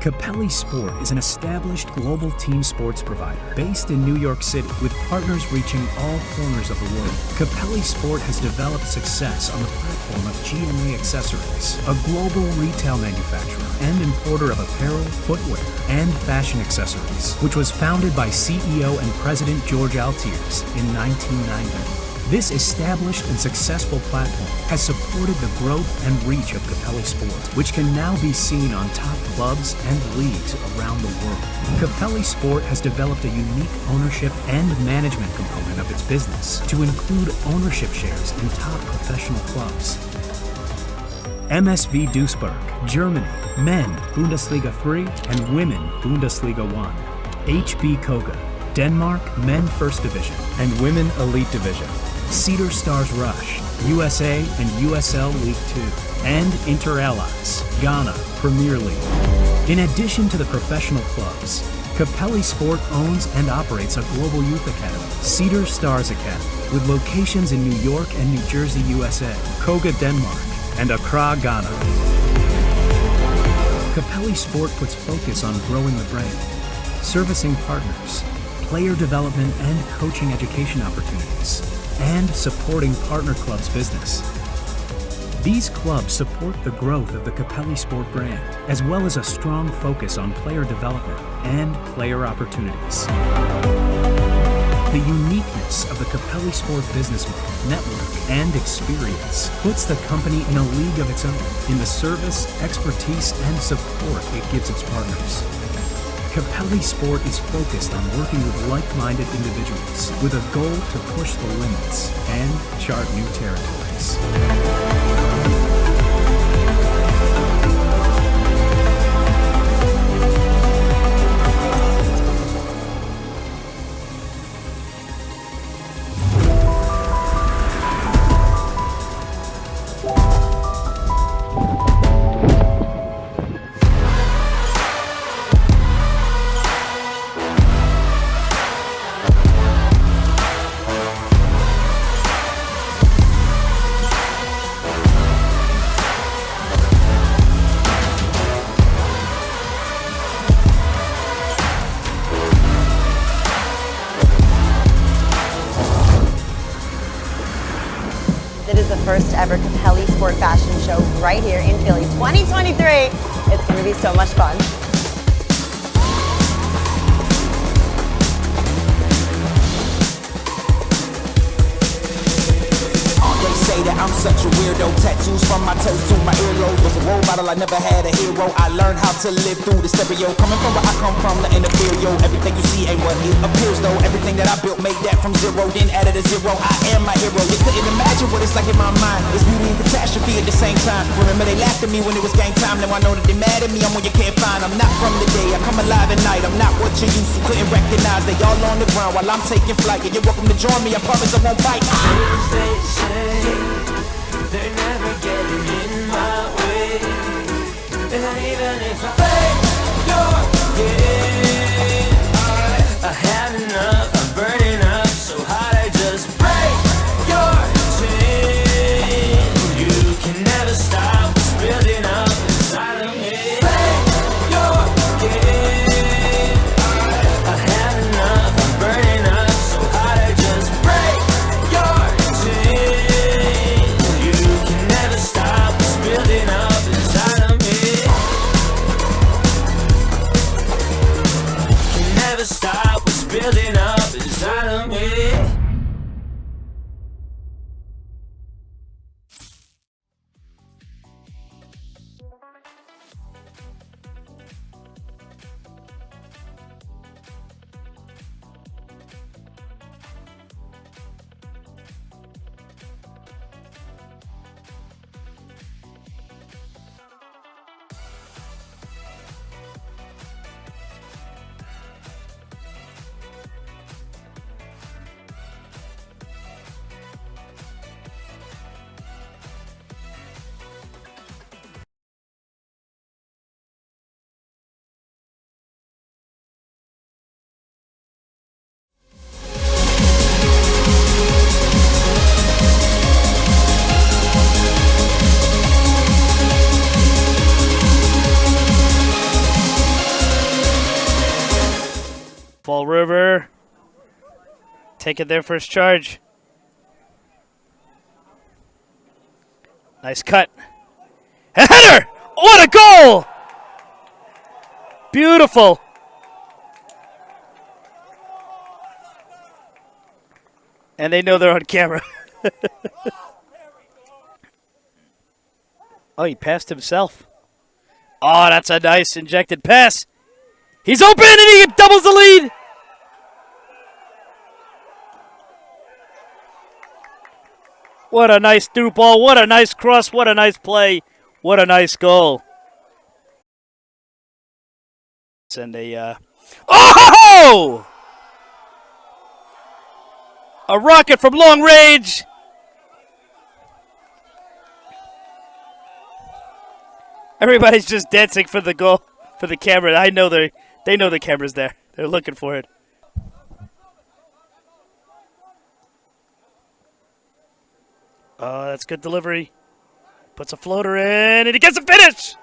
Capelli Sport is an established global team sports provider based in New York City with partners reaching all corners of the world. Capelli Sport has developed success on the platform of GMA Accessories, a global retail manufacturer and importer of apparel, footwear, and fashion accessories, which was founded by CEO and President George Altiers in 1990. This established and successful platform has supported the growth and reach of Capelli Sport, which can now be seen on top clubs and leagues around the world. Capelli Sport has developed a unique ownership and management component of its business to include ownership shares in top professional clubs. MSV Duisburg, Germany, Men Bundesliga 3 and Women Bundesliga 1. HB Koga, Denmark, Men First Division and Women Elite Division. Cedar Stars Rush, USA and USL League 2, and Inter Allies, Ghana Premier League. In addition to the professional clubs, Capelli Sport owns and operates a global youth academy, Cedar Stars Academy, with locations in New York and New Jersey, USA, Koga, Denmark, and Accra, Ghana. Capelli Sport puts focus on growing the brand, servicing partners, player development and coaching education opportunities, and supporting partner clubs' business. These clubs support the growth of the Capelli Sport brand, as well as a strong focus on player development and player opportunities. The uniqueness of the Capelli Sport business model, network, and experience puts the company in a league of its own in the service, expertise, and support it gives its partners. Capelli Sport is focused on working with like-minded individuals with a goal to push the limits and chart new territories. It is the first ever Capelli Sport Fashion Show right here in Philly 2023. It's going to be so much fun. Say that I'm such a weirdo. Tattoos from my toes to my earlobe. Was a role model, I never had a hero. I learned how to live through the stereo. Coming from where I come from, nothing to fear, yo. Everything you see ain't what it appears, though. Everything that I built, made that from zero, then added a zero. I am my hero. You couldn't imagine what it's like in my mind. It's beauty and catastrophe at the same time. Remember they laughed at me when it was game time. Now I know that they mad at me. I'm one you can't find. I'm not from the day. I come alive at night. I'm not what you used to. Couldn't recognize. They all on the ground while I'm taking flight. And you're welcome to join me. I promise I won't bite. They say they're never getting in my way. And even if I beg your game, I had enough, I'm burning up so hot I just break your chain. You can never stop what's building up inside of me. Beg your game, I had enough, I'm burning up so hot I just break your chain. River taking their first charge. Nice cut. A header! What a goal! Beautiful. And they know they're on camera. Oh, he passed himself. Oh, that's a nice injected pass. He's open and he doubles the lead. What a nice through ball. What a nice cross. What a nice play. What a nice goal. And oh! A rocket from long range. Everybody's just dancing for the goal, for the camera. I know they know the camera's there. They're looking for it. Oh, that's good delivery. Puts a floater in, and he gets a finish!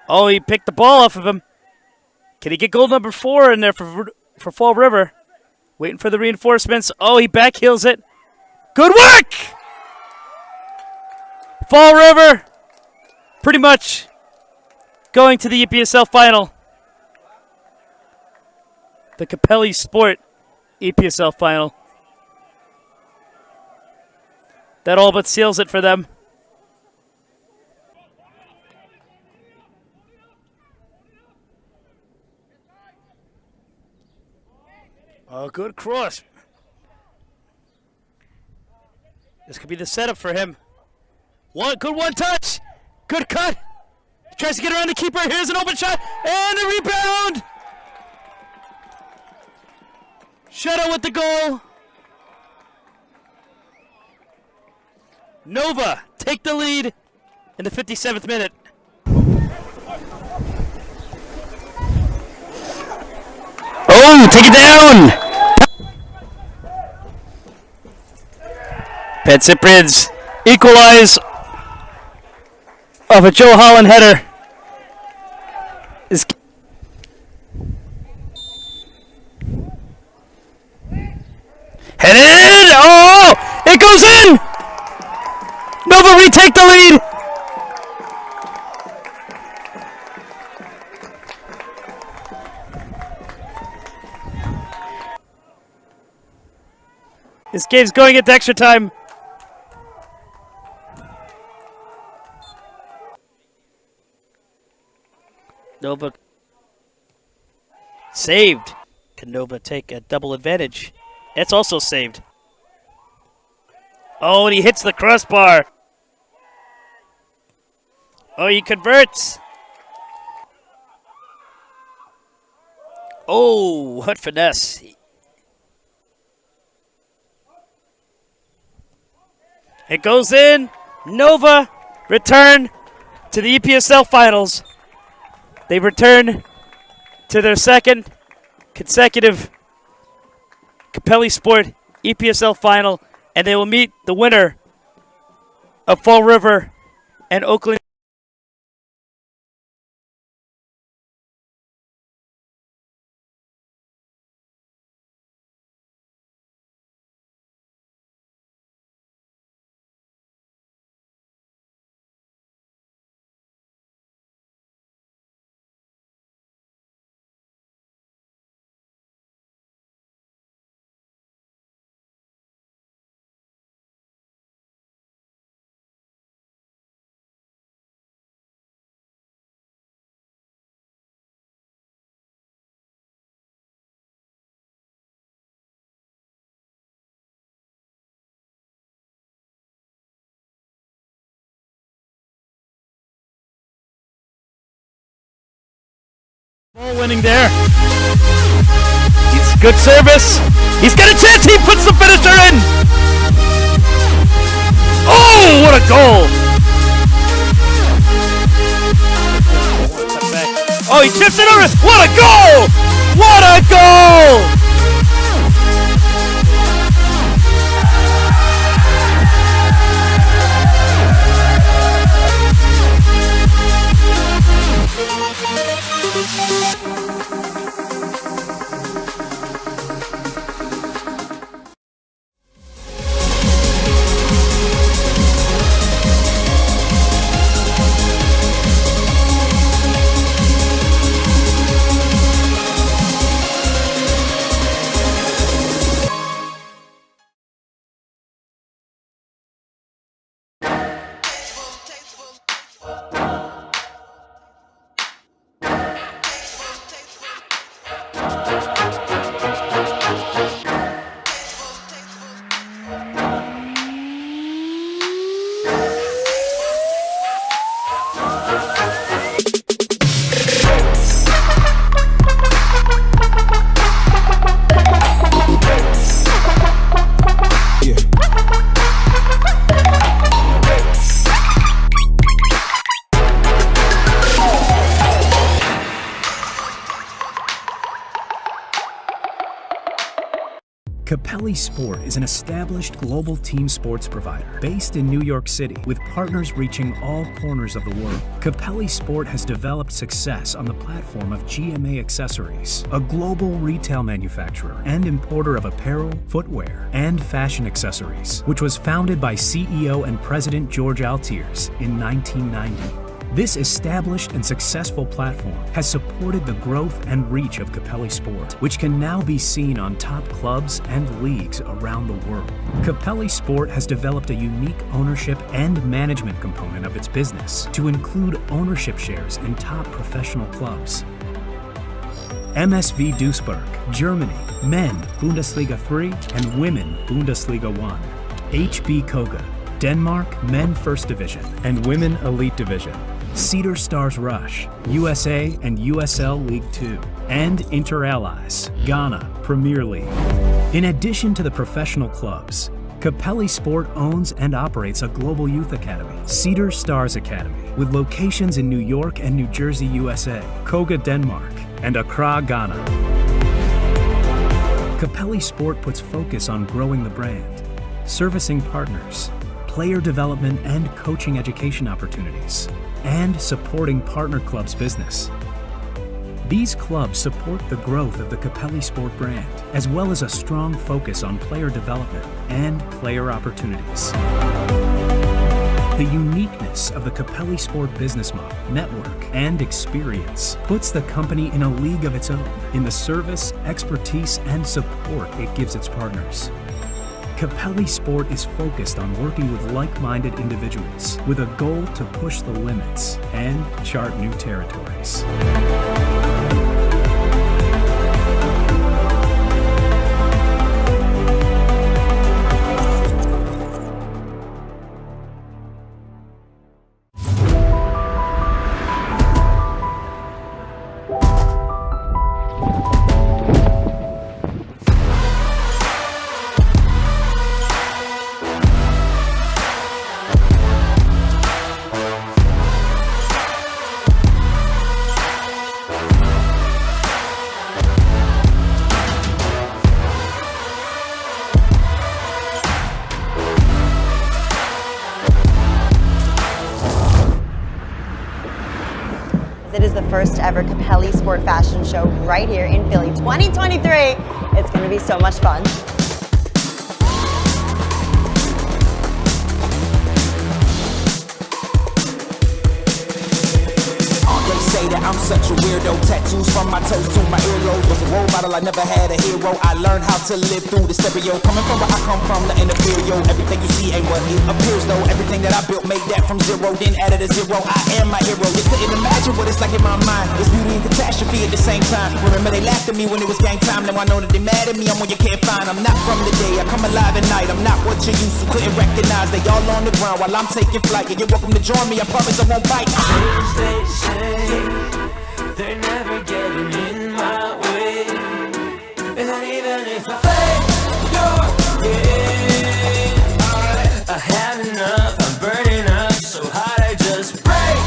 Oh, he picked the ball off of him. Can he get goal number 4 in there for Fall River? Waiting for the reinforcements. Oh, he backheels it. Good work! Fall River pretty much going to the EPSL final. The Capelli Sport EPSL final. That all but seals it for them. Oh, good cross. This could be the setup for him. Good one touch. Good cut. He tries to get around the keeper. Here's an open shot and a rebound. Shutout with the goal. Nova take the lead in the 57th minute. Oh, take it down! Pat Cyprians equalize of a Joe Holland header. Headed! Oh! It goes in! Nova retake the lead! This game's going into extra time. Nova saved. Can Nova take a double advantage? It's also saved. Oh, and he hits the crossbar. Oh, he converts. Oh, what finesse. It goes in. Nova return to the EPSL finals. They return to their second consecutive Capelli Sport EPSL final, and they will meet the winner of Fall River and Oakland. Ball winning there. He's good service. He's got a chance. He puts the finisher in. Oh, what a goal. Oh, he chips it over. What a goal. What a goal. Capelli Sport is an established global team sports provider based in New York City with partners reaching all corners of the world. Capelli Sport has developed success on the platform of GMA Accessories, a global retail manufacturer and importer of apparel, footwear, and fashion accessories, which was founded by CEO and President George Altiers in 1990. This established and successful platform has supported the growth and reach of Capelli Sport, which can now be seen on top clubs and leagues around the world. Capelli Sport has developed a unique ownership and management component of its business to include ownership shares in top professional clubs. MSV Duisburg, Germany, men Bundesliga 3 and women Bundesliga 1. HB Koga, Denmark, men First Division and women Elite Division. Cedar Stars Rush, USA and USL League 2, and Inter Allies, Ghana, Premier League. In addition to the professional clubs, Capelli Sport owns and operates a global youth academy, Cedar Stars Academy, with locations in New York and New Jersey, USA, Koga, Denmark, and Accra, Ghana. Capelli Sport puts focus on growing the brand, servicing partners, player development and coaching education opportunities, and supporting partner clubs' business. These clubs support the growth of the Capelli Sport brand, as well as a strong focus on player development and player opportunities. The uniqueness of the Capelli Sport business model, network, and experience puts the company in a league of its own in the service, expertise, and support it gives its partners. Capelli Sport is focused on working with like-minded individuals with a goal to push the limits and chart new territories. It is the first ever Capelli Sport Fashion Show right here in Philly 2023. It's going to be so much fun. They say that I'm such a weirdo. Tattoos from my toes to my earlobes. Was a role model, I never had a hero. I learned how to live through the stereo. Coming from where I come from, the inferior. Everything you see ain't what it appears though. Everything that I built, made that from zero, then added a zero. I am my hero. They couldn't imagine what it's like in my mind. It's beauty and catastrophe at the same time. Remember they laughed at me when it was game time. Now I know that they mad at me. I'm when you can't find. I'm not from the day. I come alive at night. I'm not what you used to. Couldn't recognize. They all on the ground while I'm taking flight. And you're welcome to join me. I promise I won't bite. They say they're never getting in my way, and even if I play your game, I had enough. I'm burning up so hot I just break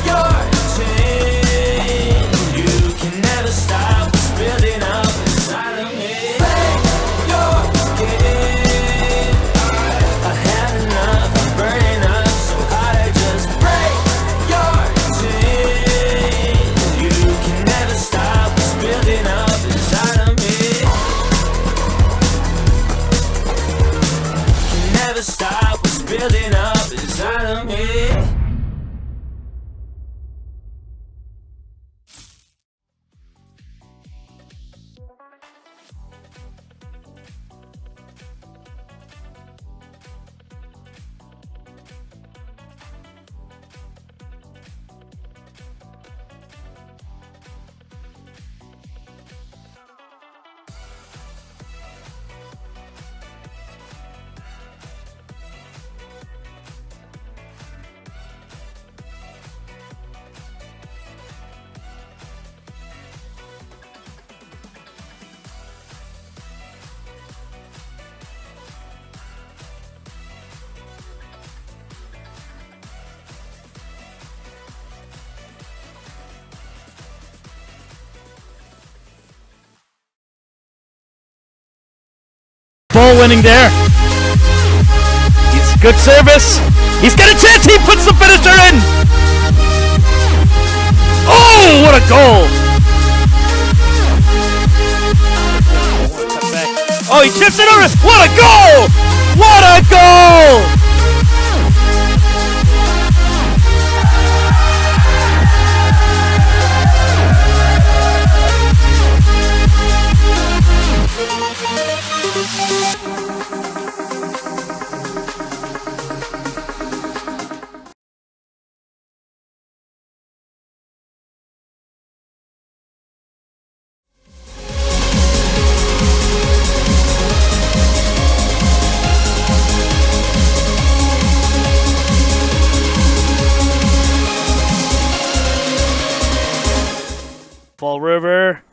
your chain. You can never stop what's building up inside of me. Play your game. I had enough. I'm burning up so hot I just break your chain. You can never goal winning there. He's good service. He's got a chance. He puts the finisher in. Oh, what a goal! Oh, he chips it over. What a goal! What a goal! Fall River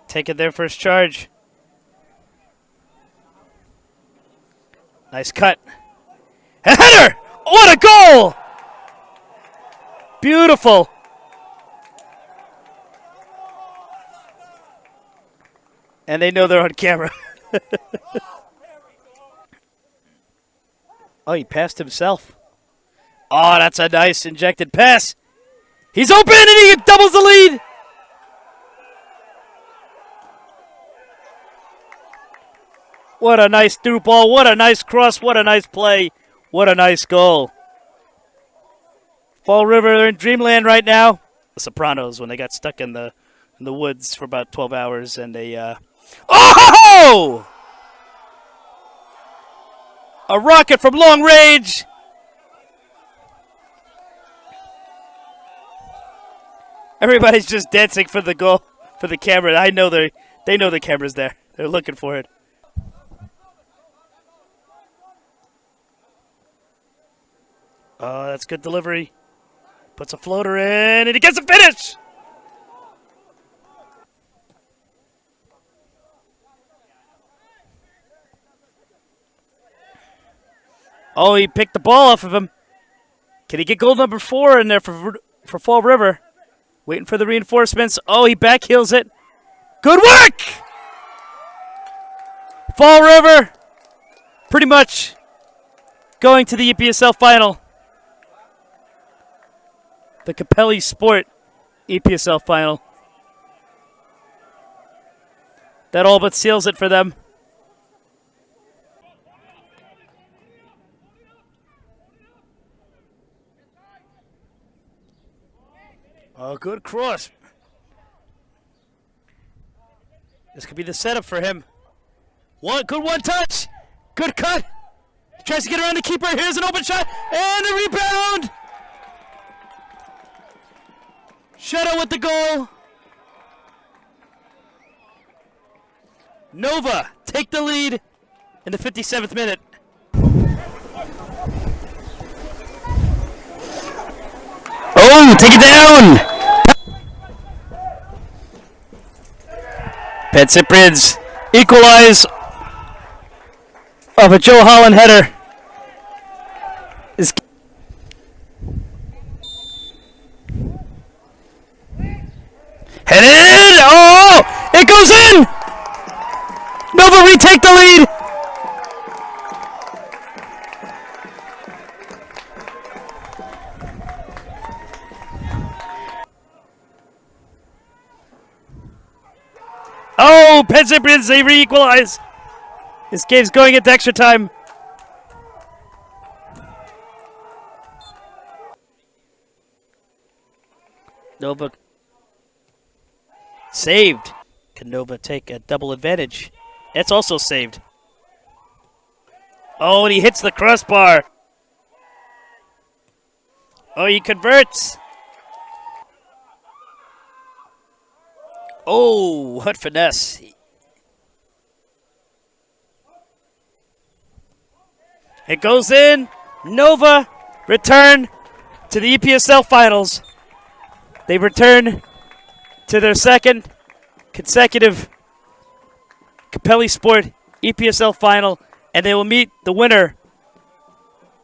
taking their first charge. Nice cut. A header! What a goal! Beautiful. And they know they're on camera. Oh, he passed himself. Oh, that's a nice injected pass. He's open and he doubles the lead. What a nice through ball. What a nice cross. What a nice play. What a nice goal. Fall River, they're in dreamland right now. The Sopranos, when they got stuck in the woods for about 12 hours and they... Oh! A rocket from long range. Everybody's just dancing for the goal, for the camera. I know they know the camera's there. They're looking for it. Oh, that's good delivery. Puts a floater in, and he gets a finish! Oh, he picked the ball off of him. Can he get goal number 4 in there for Fall River? Waiting for the reinforcements. Oh, he backheels it. Good work! Fall River pretty much going to the EPSL final. The Capelli Sport EPSL final. That all but seals it for them. Oh, good cross. This could be the setup for him. Good one touch. Good cut. He tries to get around the keeper. Here's an open shot and a rebound. Shadow with the goal. Nova take the lead in the 57th minute. Oh, take it down! Pet Cyprians equalize of a Joe Holland header. Headed! Oh! It goes in! Nova retake the lead! Oh, Penn Cyprians, they re-equalize. This game's going into extra time. Nova saved. Can Nova take a double advantage? It's also saved. Oh, and he hits the crossbar. Oh, he converts. Oh, what finesse. It goes in. Nova return to the EPSL finals. They return to their second consecutive Capelli Sport EPSL final, and they will meet the winner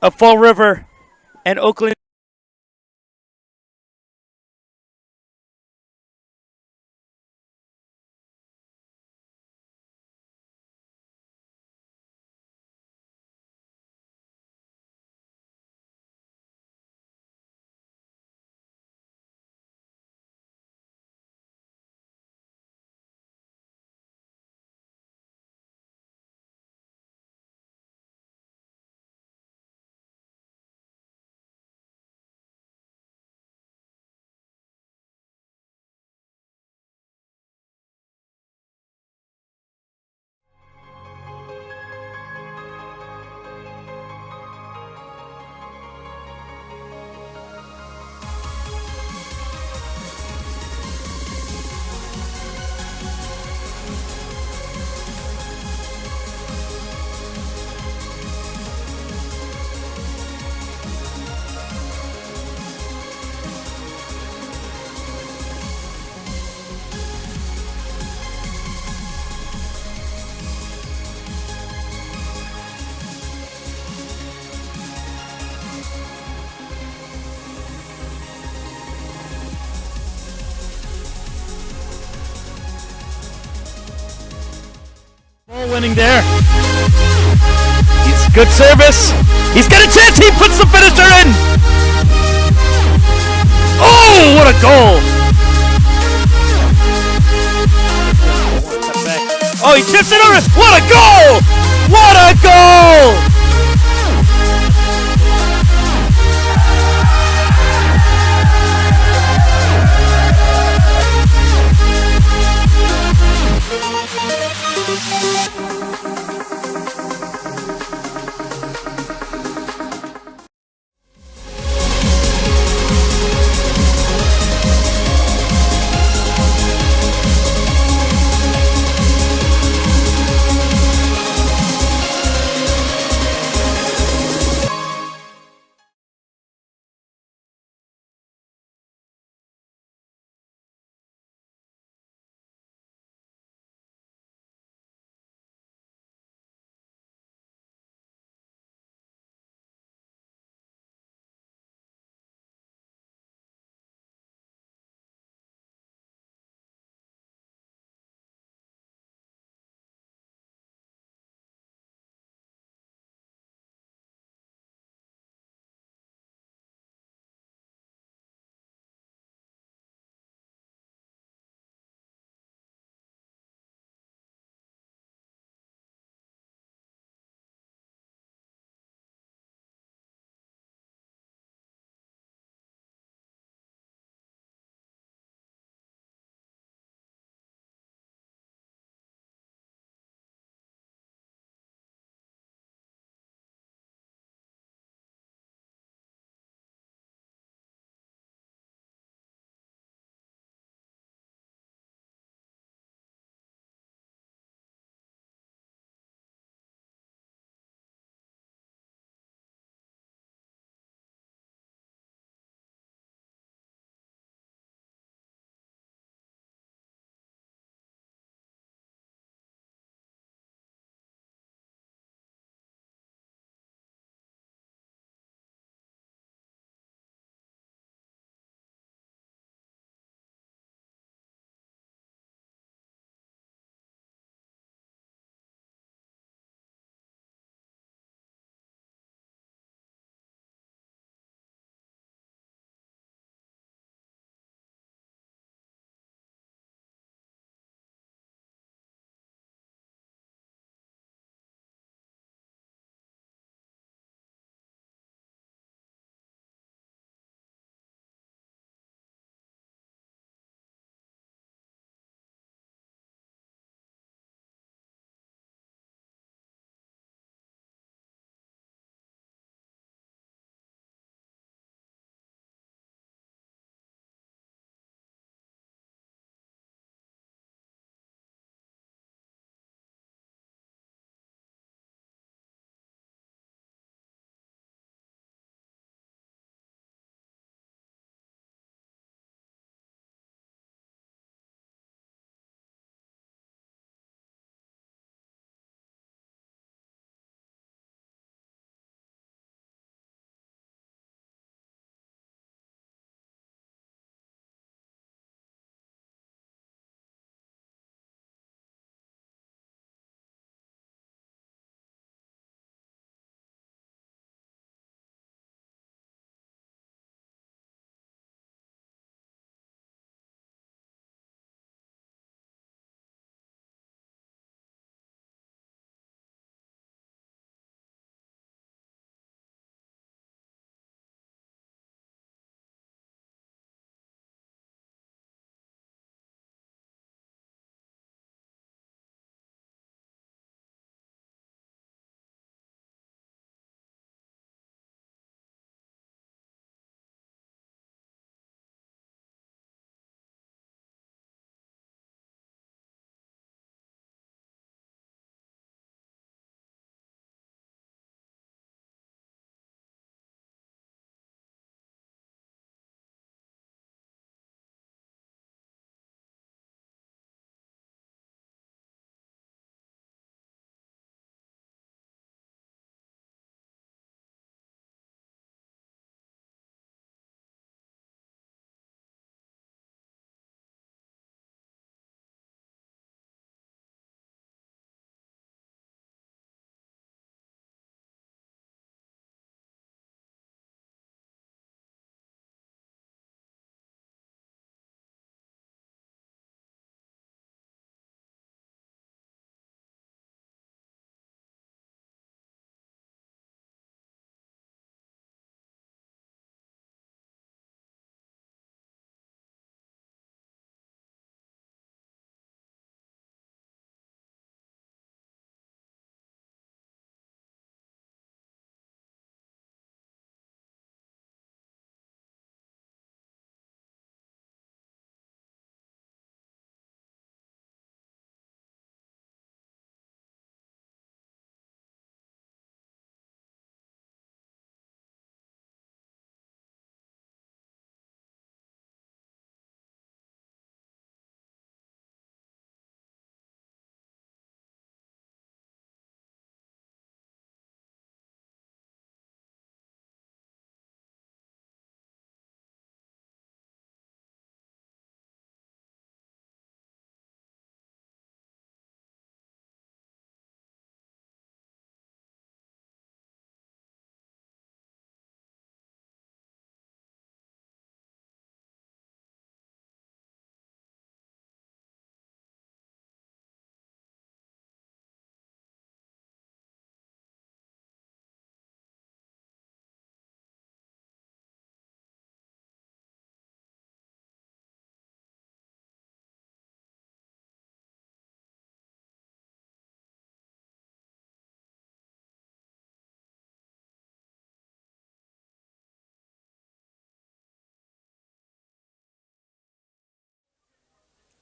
of Fall River and Oakland. Ball winning there. He's good service. He's got a chance. He puts the finisher in. Oh, what a goal! Oh, he chips it over. What a goal! What a goal!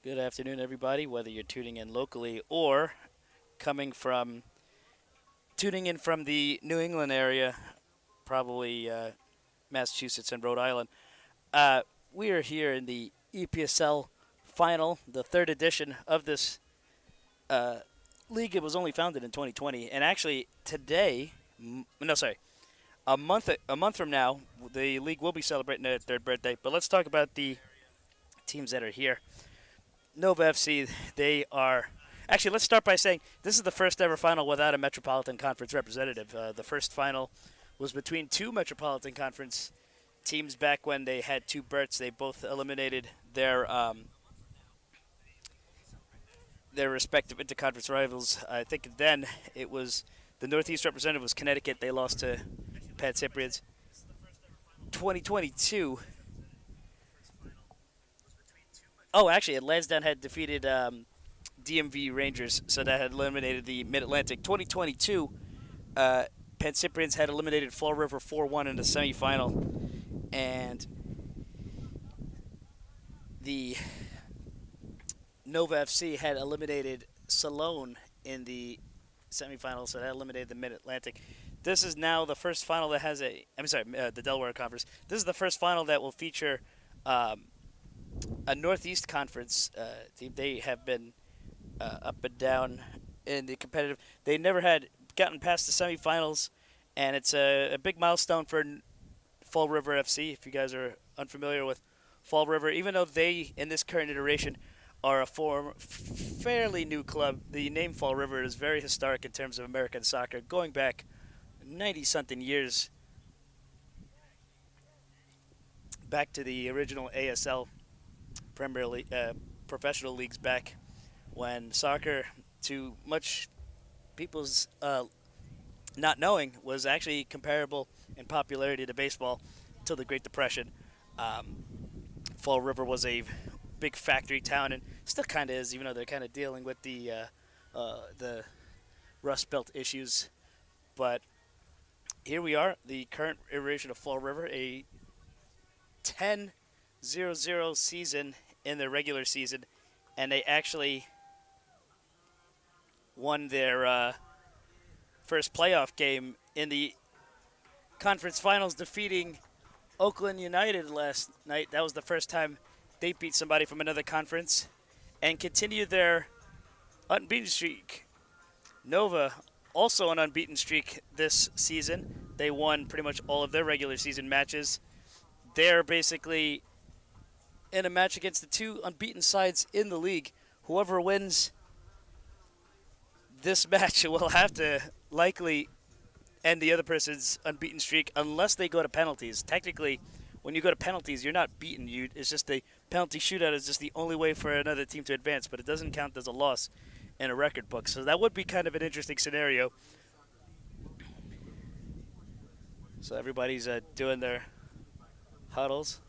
Good afternoon, everybody, whether you're tuning in locally or tuning in from the New England area, probably Massachusetts and Rhode Island. We are here in the EPSL final, the third edition of this league. It was only founded in 2020, and actually today, a month from now, the league will be celebrating their third birthday. But let's talk about the teams that are here. Nova FC, they are. Actually, let's start by saying this is the first ever final without a Metropolitan Conference representative. The first final was between two Metropolitan Conference teams back when they had two berths. They both eliminated their respective interconference rivals. I think then it was the Northeast representative was Connecticut. They lost to Pat Cyprians. 2022. Oh, actually, Lansdowne had defeated DMV Rangers, so that had eliminated the Mid-Atlantic. 2022, Pan Cyprians had eliminated Fall River 4-1 in the semifinal, and the Nova FC had eliminated Salone in the semifinal, so that eliminated the Mid-Atlantic. This is now the first final that has the Delaware Conference. This is the first final that will feature a Northeast Conference team. They have been up and down in the competitive. They never had gotten past the semifinals, and it's a big milestone for Fall River FC. If you guys are unfamiliar with Fall River, even though they, in this current iteration, are a fairly new club, the name Fall River is very historic in terms of American soccer, going back 90-something years, back to the original ASL Premier League, professional leagues back when soccer, to much people's not knowing, was actually comparable in popularity to baseball until the Great Depression. Fall River was a big factory town, and still kind of is, even though they're kind of dealing with the Rust Belt issues. But here we are, the current iteration of Fall River, a 10-0-0 season in the regular season, and they actually won their first playoff game in the conference finals, defeating Oakland United last night. That was the first time they beat somebody from another conference, and continued their unbeaten streak. Nova, also an unbeaten streak this season. They won pretty much all of their regular season matches. They're basically in a match against the two unbeaten sides in the league. Whoever wins this match will have to likely end the other person's unbeaten streak unless they go to penalties. Technically, when you go to penalties, you're not beaten. It's just a penalty shootout is just the only way for another team to advance, but it doesn't count as a loss in a record book. So that would be kind of an interesting scenario. So everybody's doing their huddles.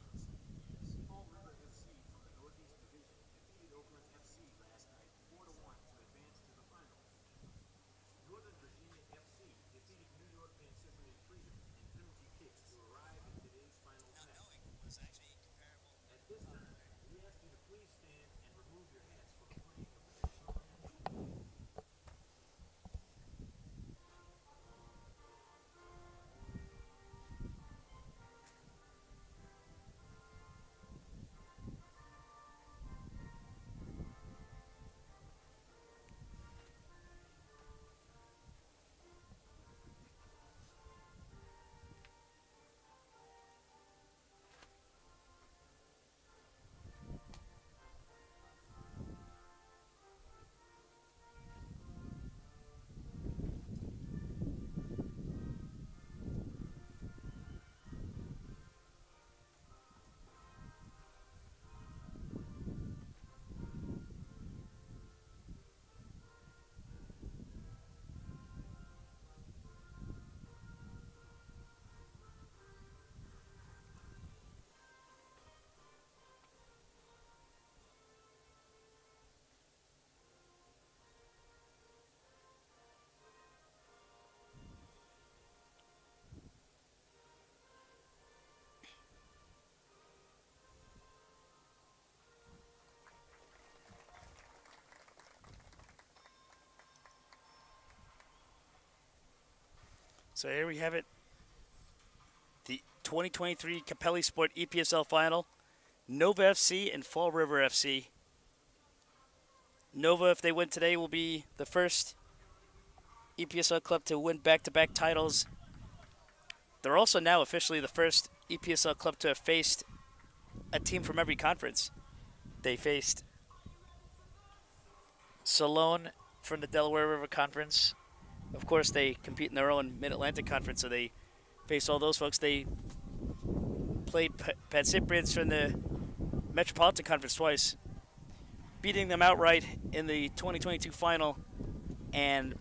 So here we have it. The 2023 Capelli Sport EPSL Final. Nova FC and Fall River FC. Nova, if they win today, will be the first EPSL club to win back-to-back titles. They're also now officially the first EPSL club to have faced a team from every conference. They faced Salone from the Delaware River Conference. Of course, they compete in their own Mid-Atlantic Conference, so they face all those folks. They played Pat Cyprians from the Metropolitan Conference twice, beating them outright in the 2022 final and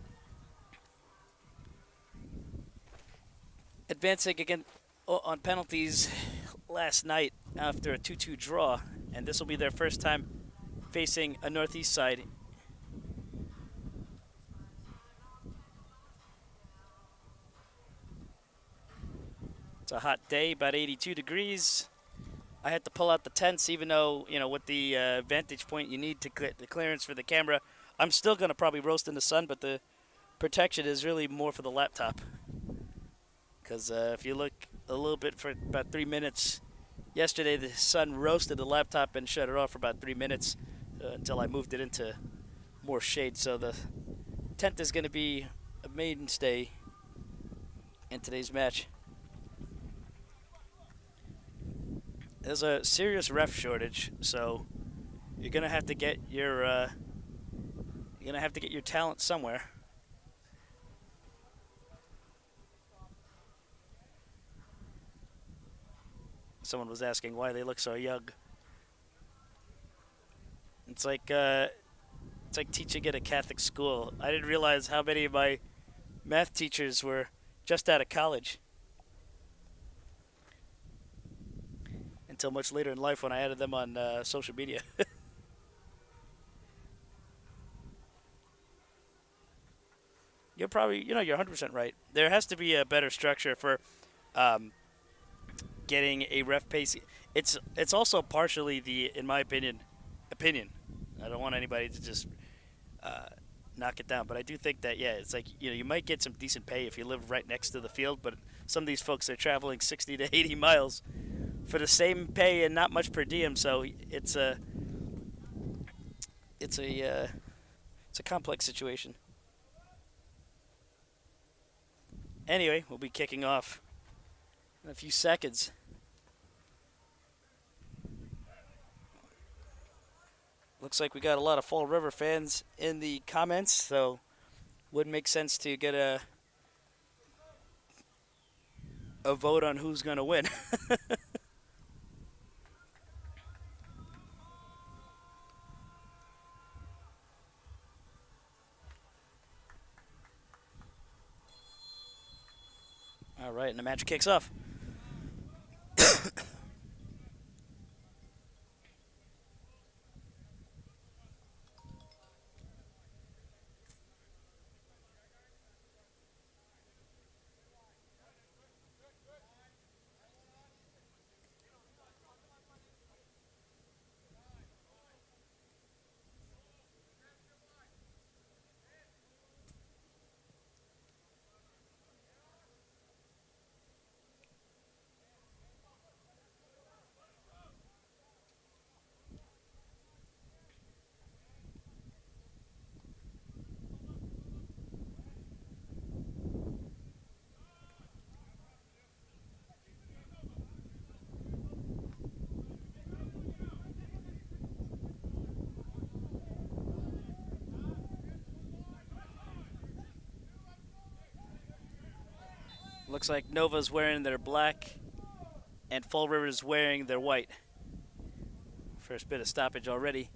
advancing again on penalties last night after a 2-2 draw. And this will be their first time facing a Northeast side. It's a hot day, about 82 degrees. I had to pull out the tents, even though, with the vantage point you need to the clearance for the camera. I'm still going to probably roast in the sun, but the protection is really more for the laptop. Because if you look a little bit for about 3 minutes, yesterday the sun roasted the laptop and shut it off for about 3 minutes until I moved it into more shade. So the tent is going to be a mainstay in today's match. There's a serious ref shortage, so you're gonna have to get your talent somewhere. Someone was asking why they look so young. It's like teaching at a Catholic school. I didn't realize how many of my math teachers were just out of college until much later in life when I added them on social media. You're probably, you're 100% right. There has to be a better structure for getting a ref pace. It's also partially in my opinion. I don't want anybody to just knock it down, but I do think that, it's like, you might get some decent pay if you live right next to the field, but some of these folks are traveling 60 to 80 miles for the same pay and not much per diem, so it's a complex situation. Anyway, we'll be kicking off in a few seconds. Looks like we got a lot of Fall River fans in the comments, so would make sense to get a vote on who's going to win. All right, and the match kicks off. Looks like Nova's wearing their black and Fall River's wearing their white. First bit of stoppage already.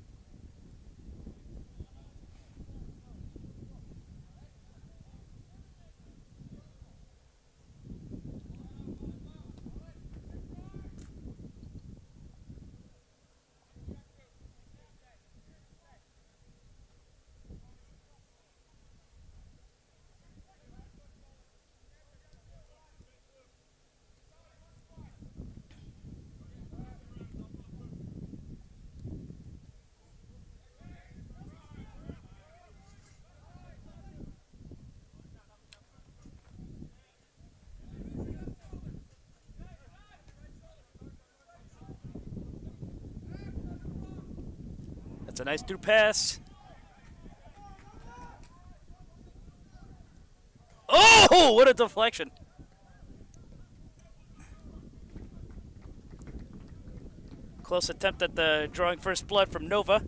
That's a nice through pass. Oh, what a deflection. Close attempt at the drawing first blood from Nova.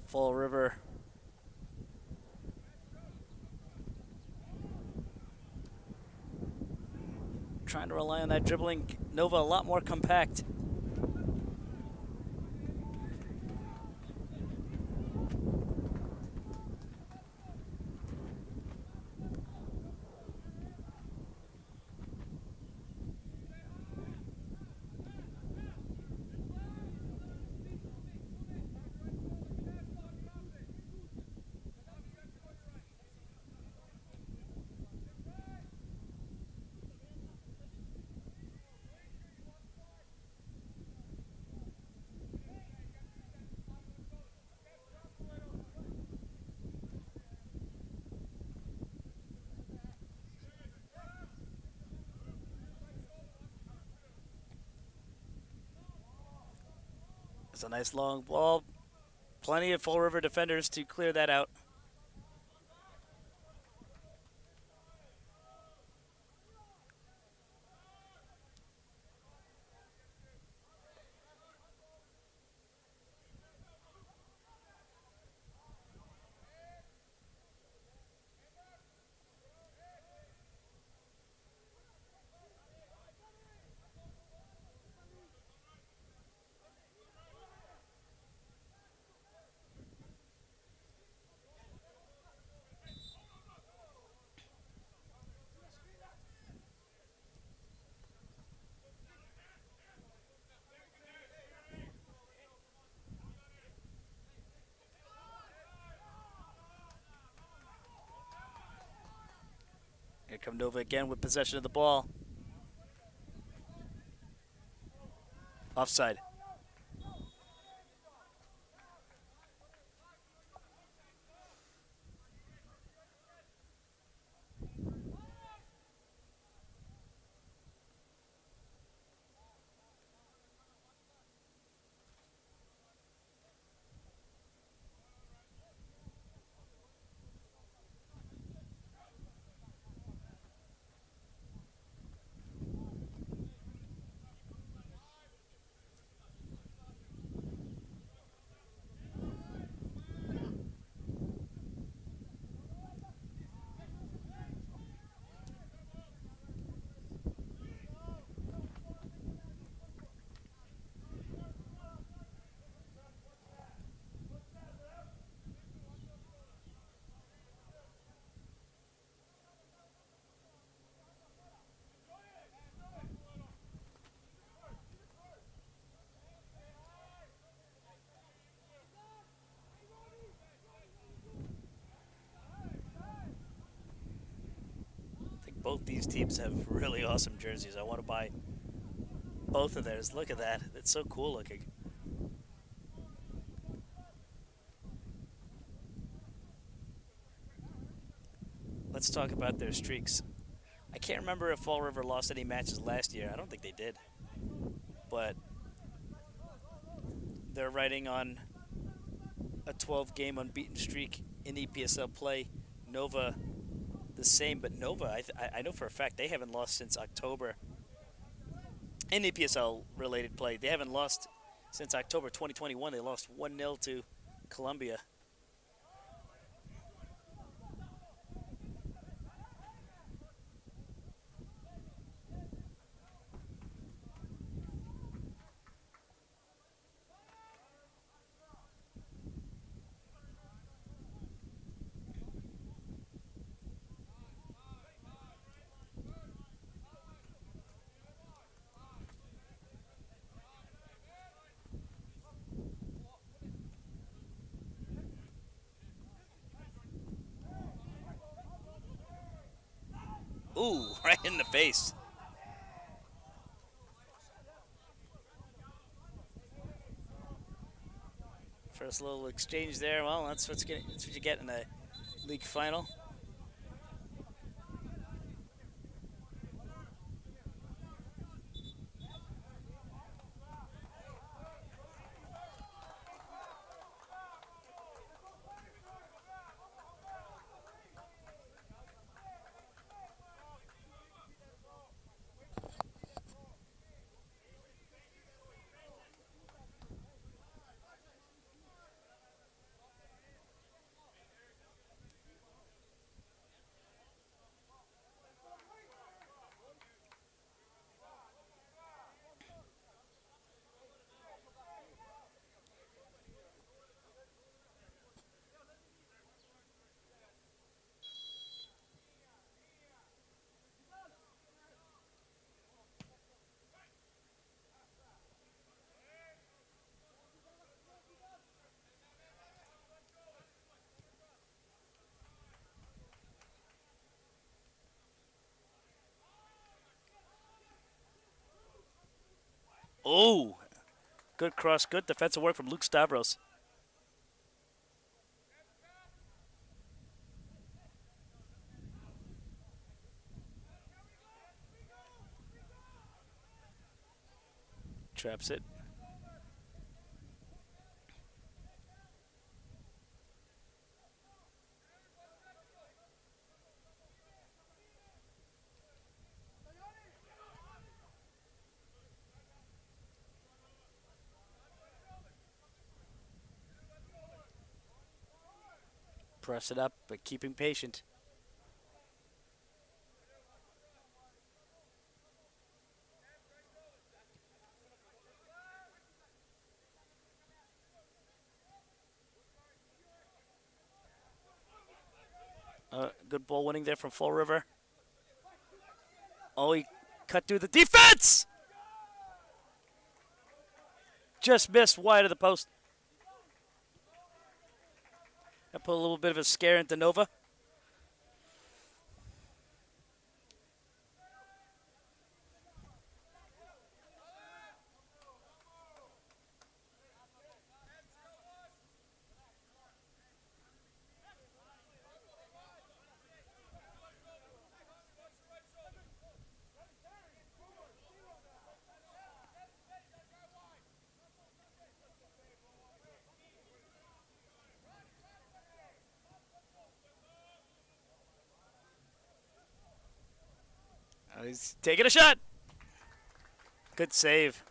Fall River. Trying to rely on that dribbling. Nova a lot more compact. It's a nice long ball. Plenty of Fall River defenders to clear that out. Here come Nova again with possession of the ball. Offside. I think both these teams have really awesome jerseys. I want to buy both of theirs. Look at that. It's so cool looking. Let's talk about their streaks. I can't remember if Fall River lost any matches last year. I don't think they did. But they're riding on a 12-game unbeaten streak in EPSL play. Nova, the the same, but Nova, I know for a fact they haven't lost since October. In EPSL related play, they haven't lost since October 2021. They lost 1-0 to Columbia. Ooh, right in the face. First little exchange there. Well, that's what you get in a league final. Oh, good cross, good defensive work from Luke Stavros. Traps it. Press it up, but keeping patient. Good ball winning there from Fall River. Oh, he cut through the defense! Just missed wide of the post. That put a little bit of a scare into Nova. He's taking a shot. Good save.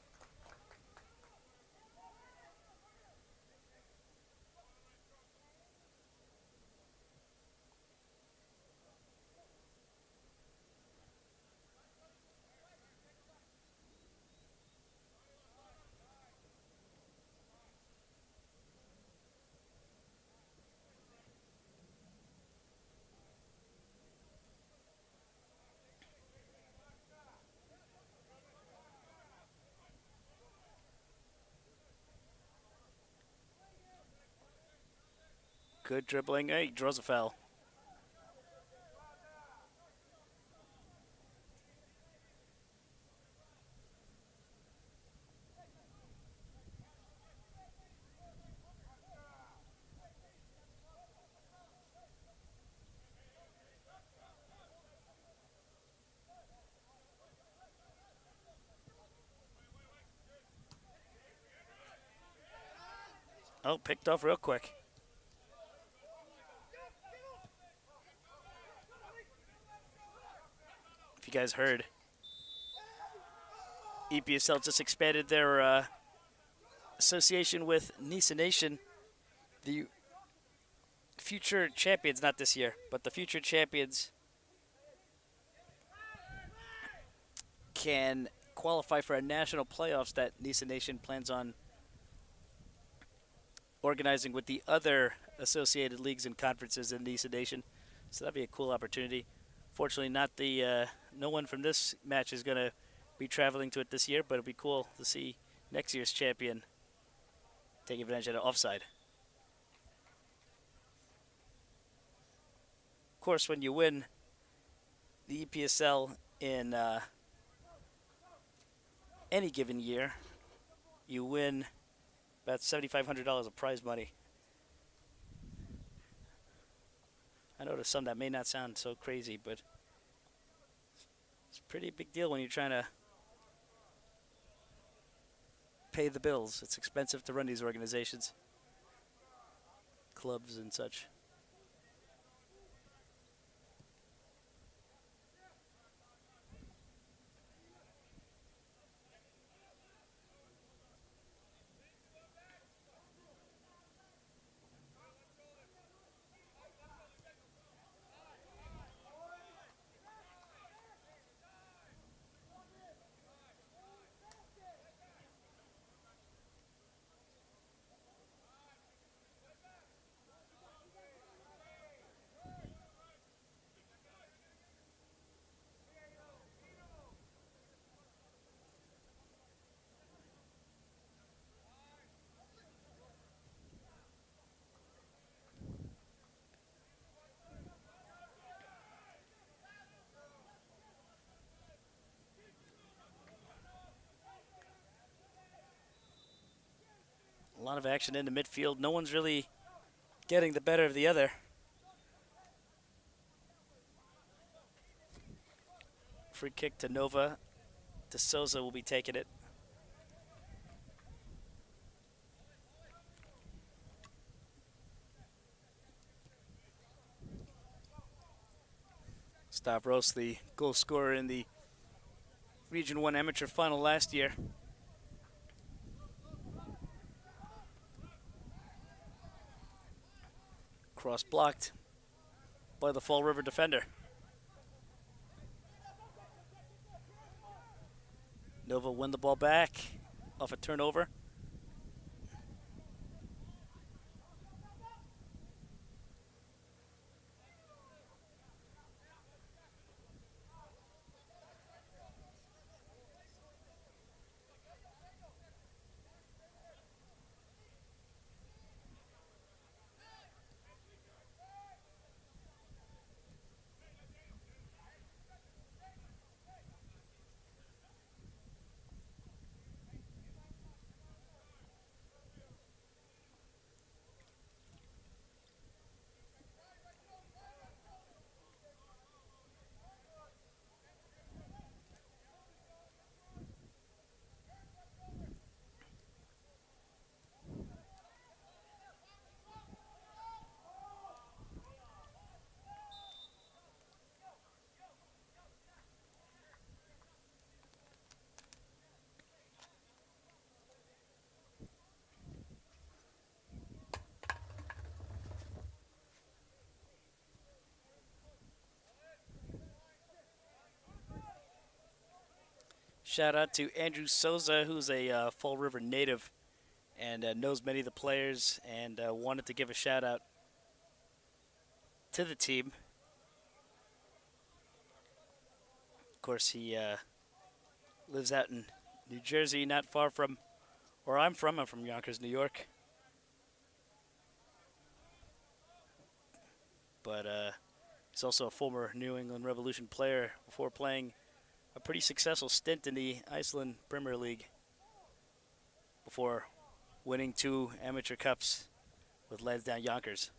Good dribbling. Hey, he draws a foul. Oh, picked off real quick. you guys heard, EPSL just expanded their association with Nisa Nation. The future champions, not this year, but the future champions can qualify for a national playoffs that Nisa Nation plans on organizing with the other associated leagues and conferences in Nisa Nation. So that'd be a cool opportunity. Fortunately, not the no one from this match is going to be traveling to it this year, but it'll be cool to see next year's champion take advantage of the offside. Of course, when you win the EPSL in any given year, you win about $7,500 of prize money. I know to some that may not sound so crazy, but it's a pretty big deal when you're trying to pay the bills. It's expensive to run these organizations, clubs and such. A lot of action in the midfield. No one's really getting the better of the other. Free kick to Nova. De Souza will be taking it. Stavros, the goal scorer in the Region 1 amateur final last year. Cross blocked by the Fall River defender. Nova win the ball back off a turnover. Shout out to Andrew Souza, who's a Fall River native and knows many of the players, and wanted to give a shout out to the team. Of course, he lives out in New Jersey, not far from where I'm from. I'm from Yonkers, New York. But he's also a former New England Revolution player before playing a pretty successful stint in the Iceland Premier League before winning 2 amateur cups with Lansdowne Yonkers.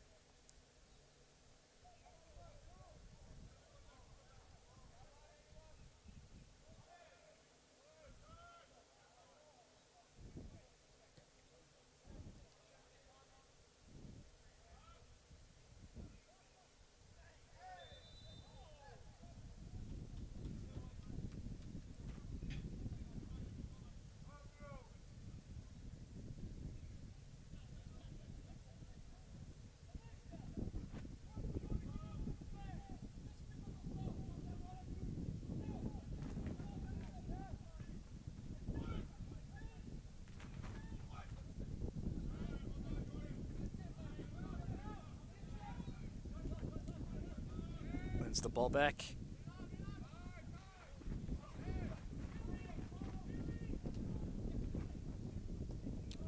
the ball back.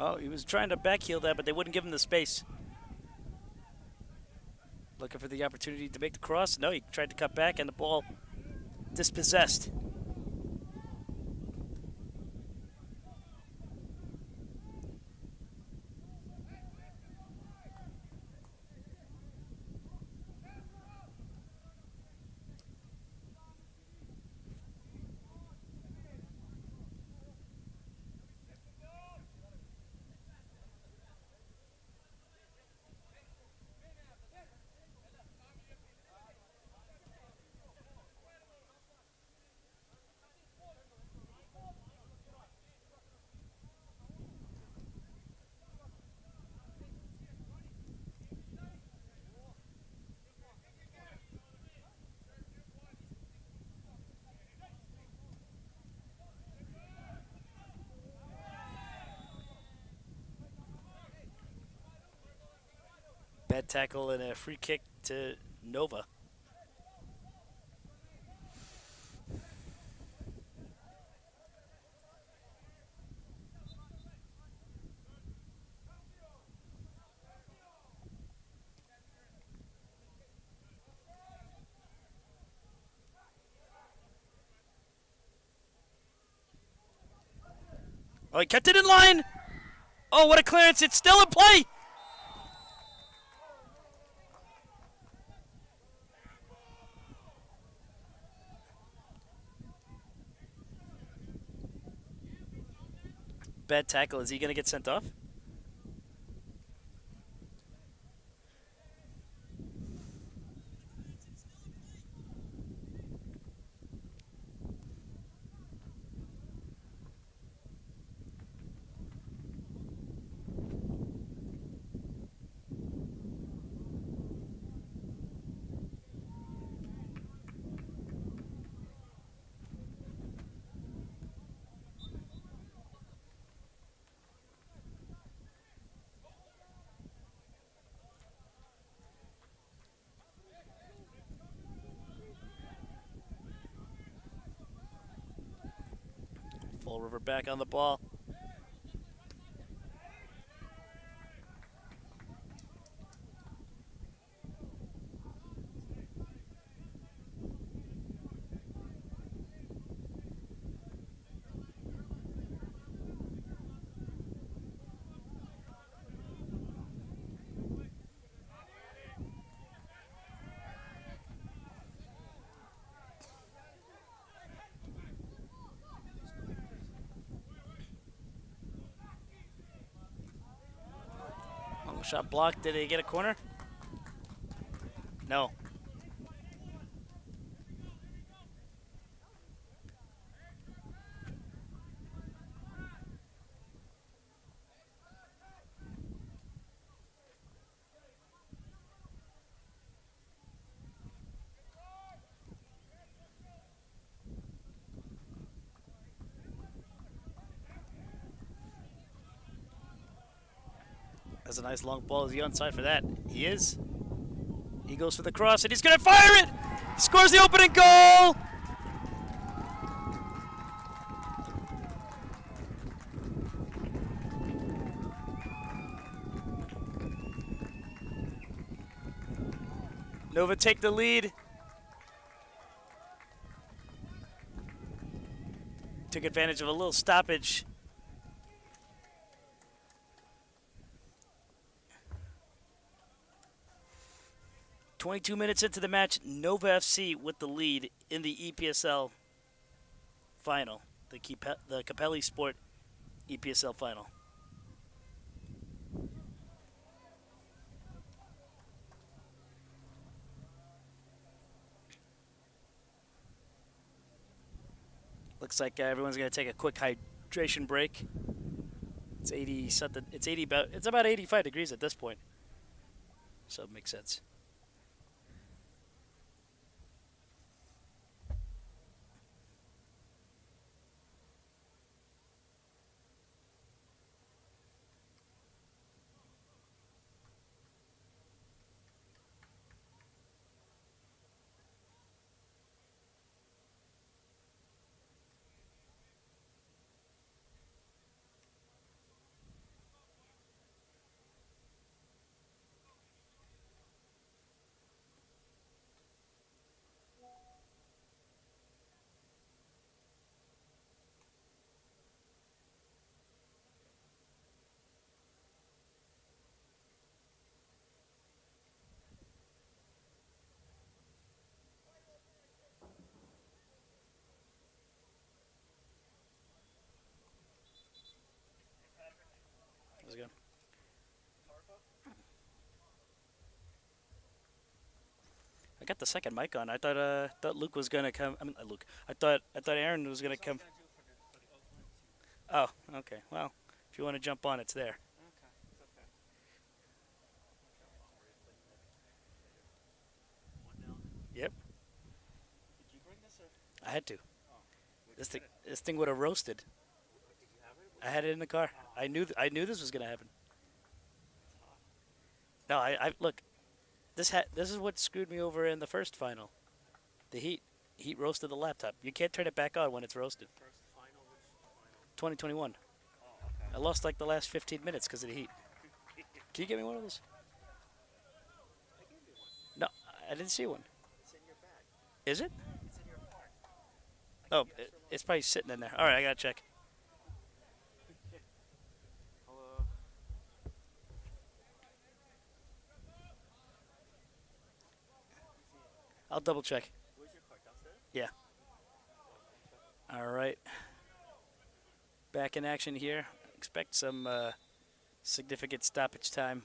Oh, he was trying to backheel that, but they wouldn't give him the space. Looking for the opportunity to make the cross. No, he tried to cut back, and the ball dispossessed. Bad tackle and a free kick to Nova. Oh, he kept it in line. Oh, what a clearance. It's still in play. Bad tackle. Is he going to get sent off? Fall River back on the ball. Long shot blocked. Did he get a corner? No. That's a nice long ball. Is he onside for that? He is. He goes for the cross, and he's going to fire it! He scores the opening goal! Nova take the lead. Took advantage of a little stoppage. "22 minutes into the match, Nova FC with the lead in the EPSL final, the Capelli Sport EPSL final. Looks like everyone's going to take a quick hydration break. It's 80 something. It's about 85 degrees at this point, so it makes sense. I got the second mic on. I thought Luke was gonna come. I mean, Luke. I thought Aaron was gonna come. Oh, okay. Well, if you want to jump on, it's there. Yep. I had to. This thing would have roasted. I had it in the car. I knew this was gonna happen. No, I look. This is what screwed me over in the first final. The heat roasted the laptop. You can't turn it back on when it's roasted. 2021. I lost like the last 15 minutes because of the heat. Can you get me one of those? No, I didn't see one. Is it? Oh, it's probably sitting in there. All right, I gotta check. I'll double check. Yeah. All right. Back in action here. Expect some significant stoppage time.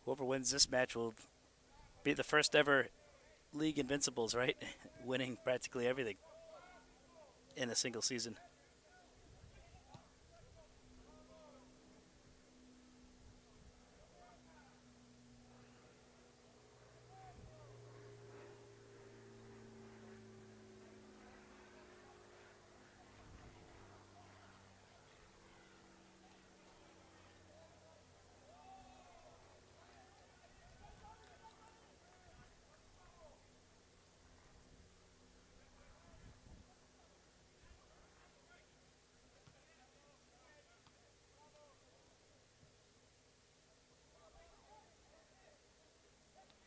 Whoever wins this match will be the first ever league invincibles, right? Winning practically everything in a single season.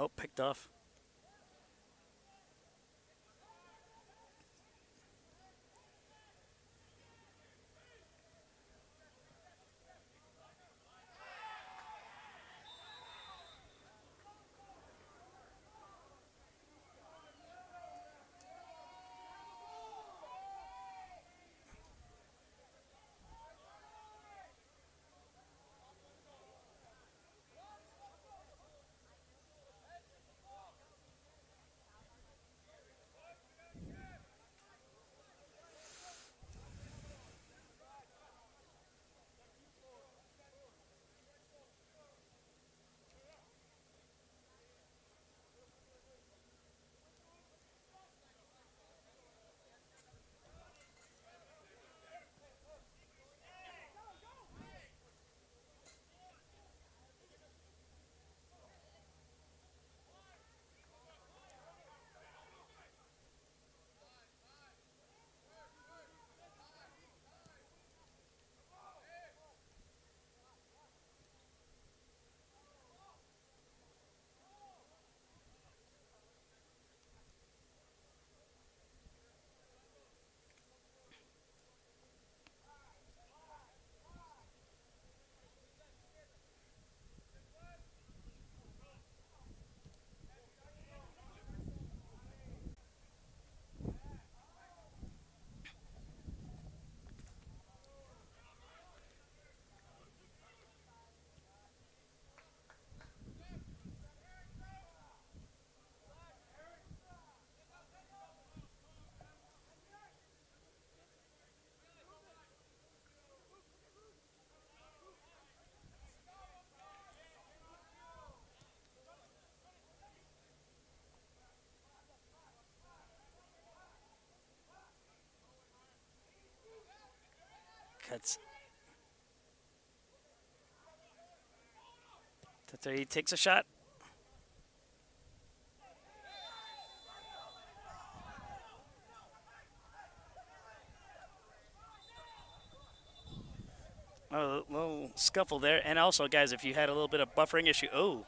Oh, picked off. Cuts. He takes a shot. A little scuffle there. And also, guys, if you had a little bit of buffering issue, oh,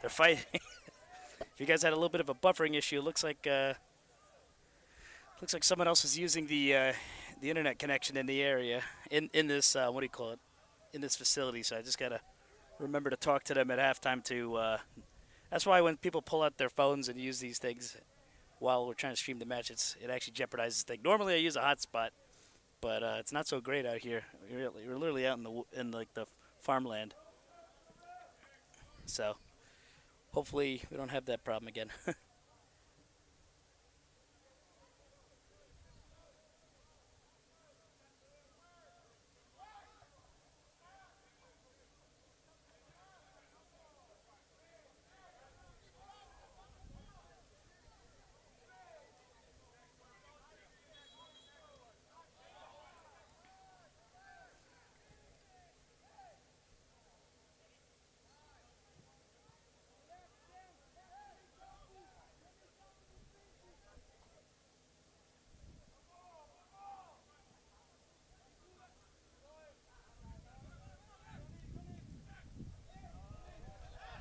they're fighting. If you guys had a little bit of a buffering issue, it looks like someone else is using the internet connection in the area in this what do you call it, in this facility. So I just gotta remember to talk to them at halftime. That's why when people pull out their phones and use these things while we're trying to stream the match, it actually jeopardizes the thing. Normally I use a hotspot, but it's not so great out here. We're literally out in like the farmland. So hopefully we don't have that problem again.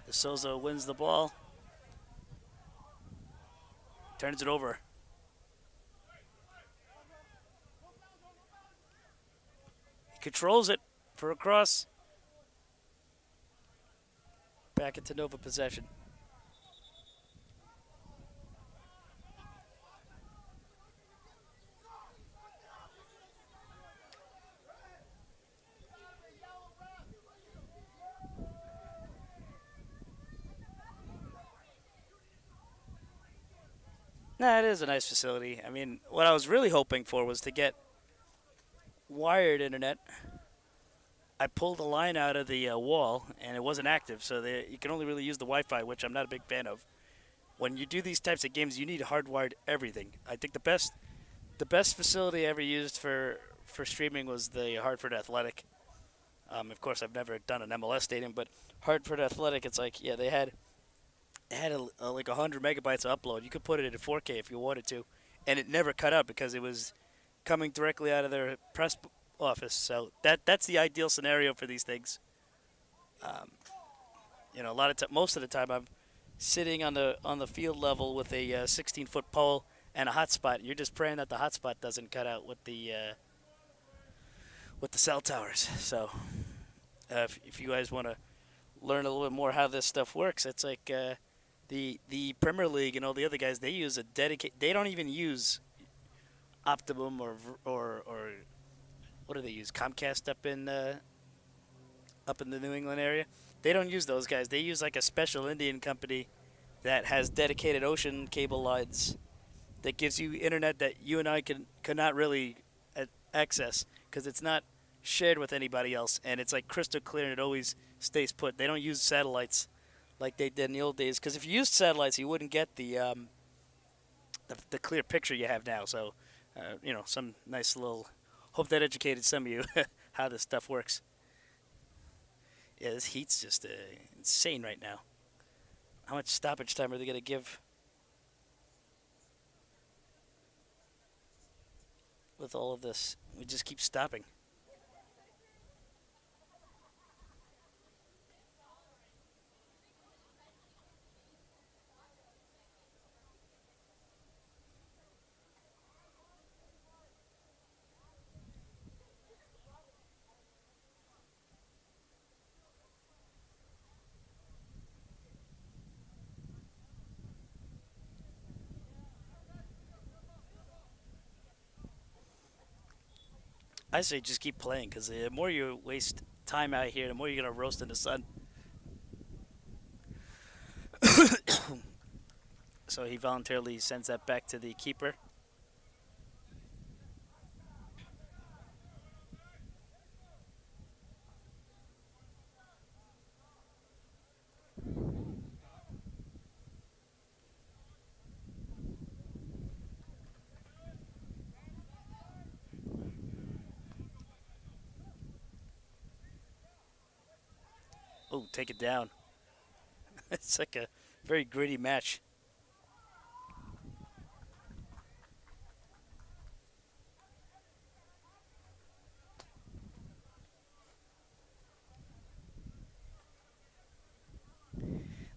Souza wins the ball, turns it over. He controls it for a cross. Back into Nova possession. Nah, it is a nice facility. I mean, what I was really hoping for was to get wired internet. I pulled a line out of the wall, and it wasn't active, so you can only really use the Wi-Fi, which I'm not a big fan of. When you do these types of games, you need hardwired everything. I think the best facility I ever used for streaming was the Hartford Athletic. Of course, I've never done an MLS stadium, but Hartford Athletic, it's like, yeah, they had like 100 megabytes of upload. You could put it in 4K if you wanted to, and it never cut out because it was coming directly out of their press office. So that's the ideal scenario for these things. A lot of most of the time I'm sitting on the field level with a 16-foot pole and a hotspot. You're just praying that the hotspot doesn't cut out with the cell towers. So if you guys want to learn a little bit more how this stuff works, it's like the Premier League and all the other guys. They use a dedicated. They don't even use Optimum or what do they use? Comcast up in the New England area. They don't use those guys. They use like a special Indian company that has dedicated ocean cable lines that gives you internet that you and I cannot really access because it's not shared with anybody else, and it's like crystal clear and it always stays put. They don't use satellites like they did in the old days, because if you used satellites, you wouldn't get the clear picture you have now. So, some nice little. Hope that educated some of you how this stuff works. Yeah, this heat's just insane right now. How much stoppage time are they going to give with all of this? We just keep stopping. I say just keep playing, because the more you waste time out here, the more you're going to roast in the sun. So he voluntarily sends that back to the keeper. Oh, take it down. It's like a very gritty match.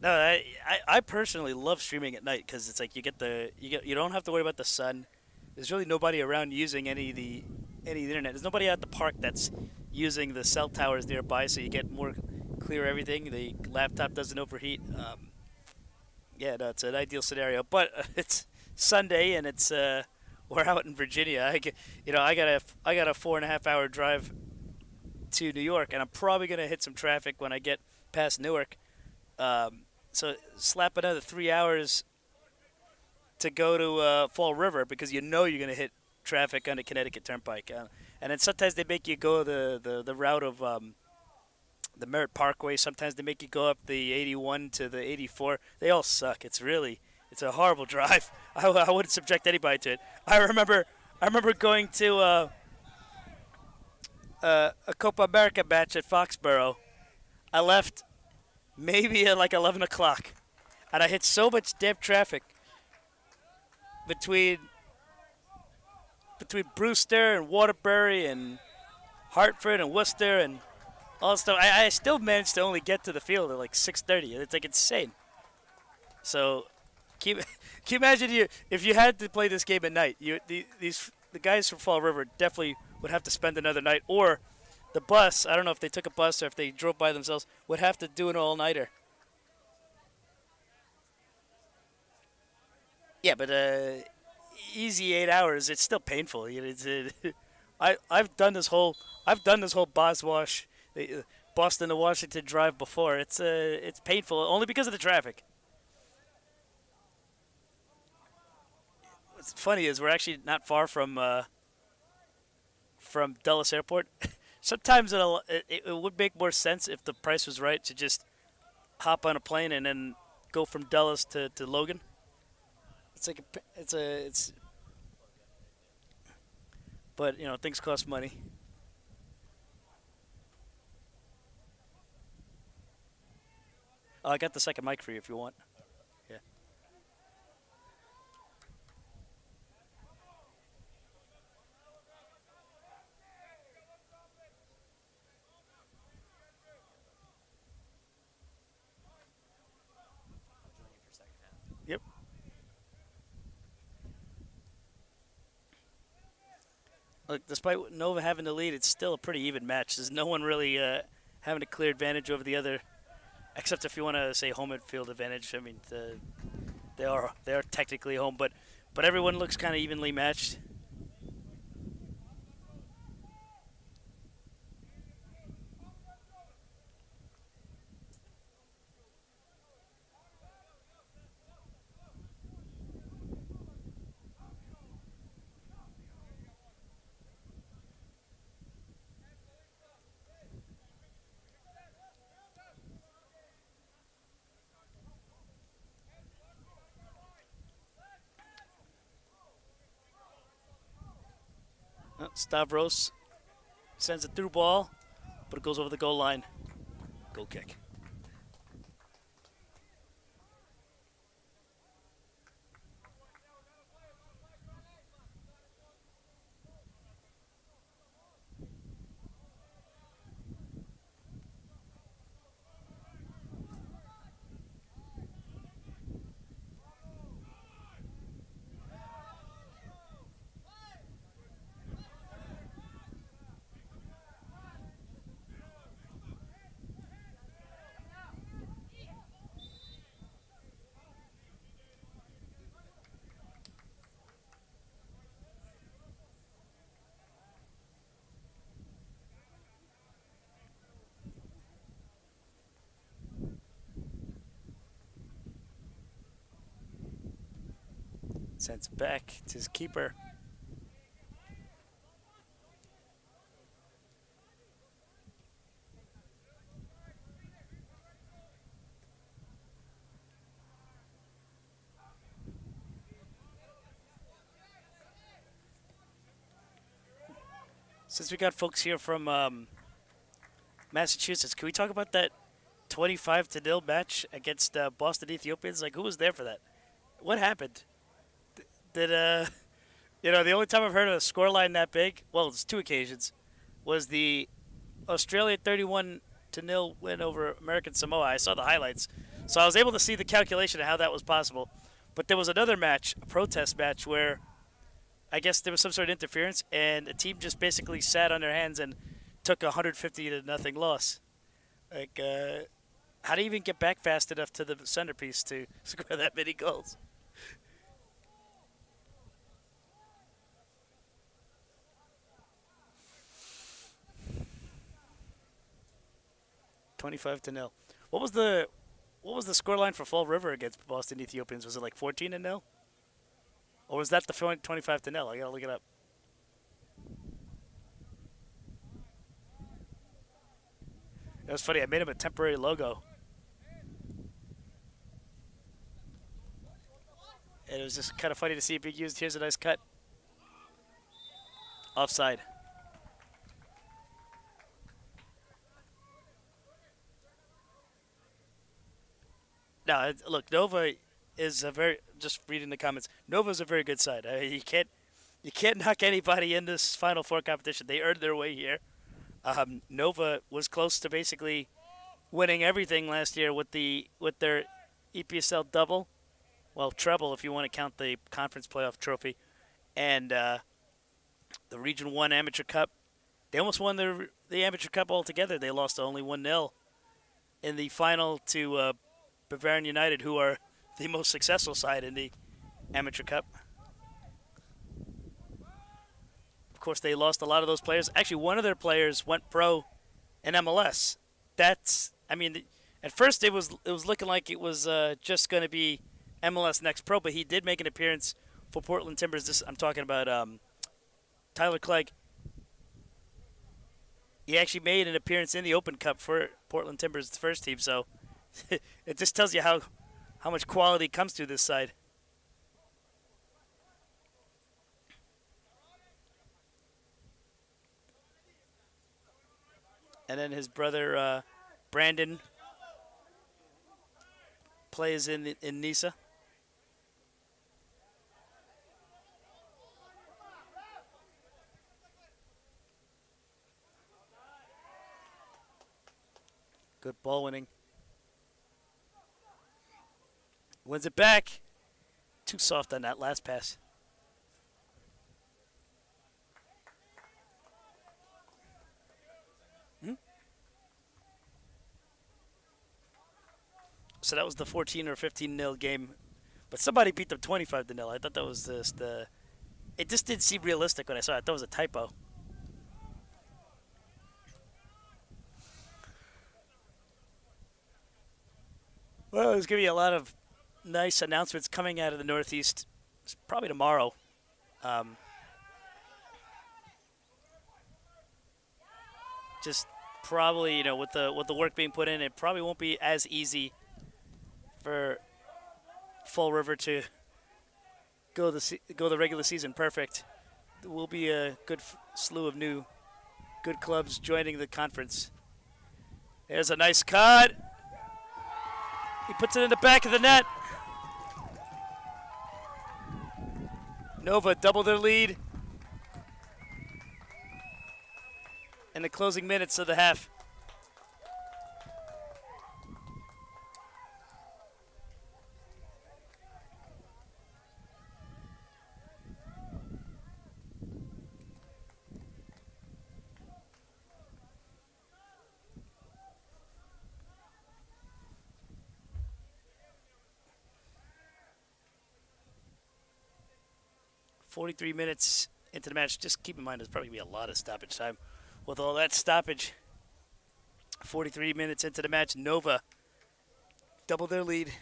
No, I personally love streaming at night because it's like you don't have to worry about the sun. There's really nobody around using any of the internet. There's nobody at the park that's using the cell towers nearby, so you get more clear everything. The laptop doesn't overheat. Yeah, no, it's an ideal scenario. But it's Sunday and it's we're out in Virginia. I got a 4.5 hour drive to New York, and I'm probably gonna hit some traffic when I get past Newark. So slap another 3 hours to go to Fall River because you know you're going to hit traffic on the Connecticut Turnpike. And then sometimes they make you go the route of the Merritt Parkway. Sometimes they make you go up the 81 to the 84. They all suck. It's a horrible drive. I wouldn't subject anybody to it. I remember going to a Copa America match at Foxborough. I left maybe at like 11 o'clock. And I hit so much damn traffic between Brewster and Waterbury and Hartford and Worcester and all that stuff. I still managed to only get to the field at like 6:30. It's like insane. So, can you imagine if you had to play this game at night? The guys from Fall River definitely would have to spend another night, or the bus. I don't know if they took a bus or if they drove by themselves. Would have to do an all-nighter. Yeah, but easy 8 hours. It's still painful. I've done this whole Boston to Washington drive before. It's painful only because of the traffic. What's funny is we're actually not far from Dulles Airport. Sometimes it would make more sense if the price was right to just hop on a plane and then go from Dulles to Logan. But things cost money. Oh, I got the second mic for you if you want. Yeah. Yep. Look, despite Nova having the lead, it's still a pretty even match. There's no one really having a clear advantage over the other, except if you want to say home field advantage. I mean, they are technically home, but everyone looks kind of evenly matched. Stavros sends a through ball, but it goes over the goal line. Goal kick. Sends back to his keeper. Since we got folks here from Massachusetts, can we talk about that 25-0 match against Boston Ethiopians? Like, who was there for that? What happened? Did the only time I've heard of a scoreline that big, well, it's two occasions, was the Australia 31-0 win over American Samoa. I saw the highlights, So I was able to see the calculation of how that was possible. But there was another match, a protest match, where I guess there was some sort of interference, and the team just basically sat on their hands and took a 150 to nothing loss. Like, how do you even get back fast enough to the centerpiece to score that many goals? $25-0. What was the scoreline for Fall River against Boston Ethiopians? Was it like 14-0? Or was that the 25-0? I gotta look it up. It was funny. I made him a temporary logo. And it was just kind of funny to see it being used. Here's a nice cut. Offside. No, look, Nova is a very, just reading the comments, Nova's a very good side. You can't knock anybody in this Final Four competition. They earned their way here. Nova was close to basically winning everything last year with their EPSL double, well, treble if you want to count the conference playoff trophy, and the Region 1 Amateur Cup. They almost won the Amateur Cup altogether. They lost only 1-0 in the final to Bavarian United, who are the most successful side in the Amateur Cup. Of course, they lost a lot of those players. Actually, one of their players went pro in MLS. At first it was looking like it was just going to be MLS Next Pro, but he did make an appearance for Portland Timbers. I'm talking about Tyler Clegg. He actually made an appearance in the Open Cup for Portland Timbers' first team, so it just tells you how much quality comes through this side. And then his brother Brandon plays in Nisa. Good ball winning. Wins it back. Too soft on that last pass. So that was the 14 or 15-0 game. But somebody beat them 25-0. I thought that was just it just didn't seem realistic when I saw it. I thought it was a typo. Well, there's going to be a lot of nice announcements coming out of the Northeast. It's probably tomorrow. Just probably, with the work being put in, it probably won't be as easy for Fall River to go the regular season perfect. There will be a good slew of new good clubs joining the conference. There's a nice cut. He puts it in the back of the net. Nova double their lead in the closing minutes of the half. $43 minutes into the match. Just keep in mind there's probably going to be a lot of stoppage time. With all that stoppage, 43 minutes into the match, Nova double their lead.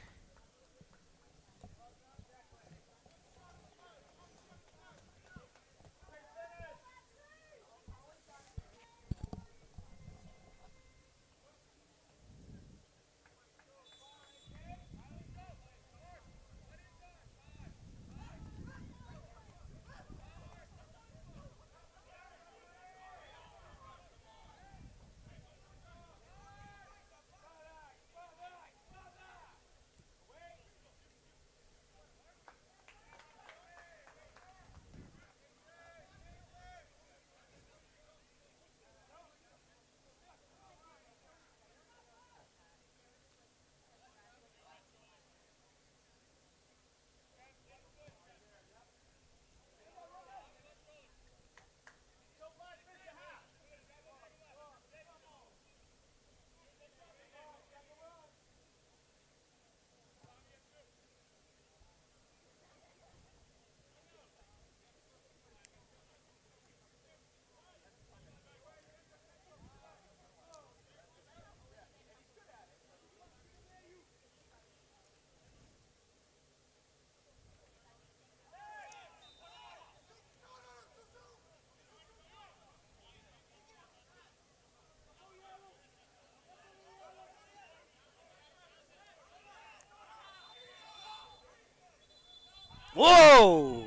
Whoa!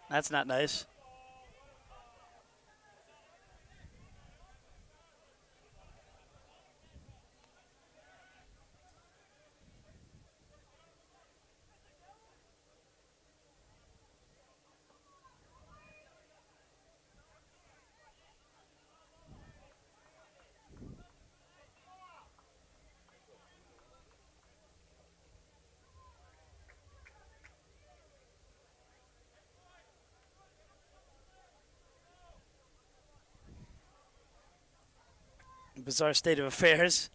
That's not nice. Bizarre state of affairs.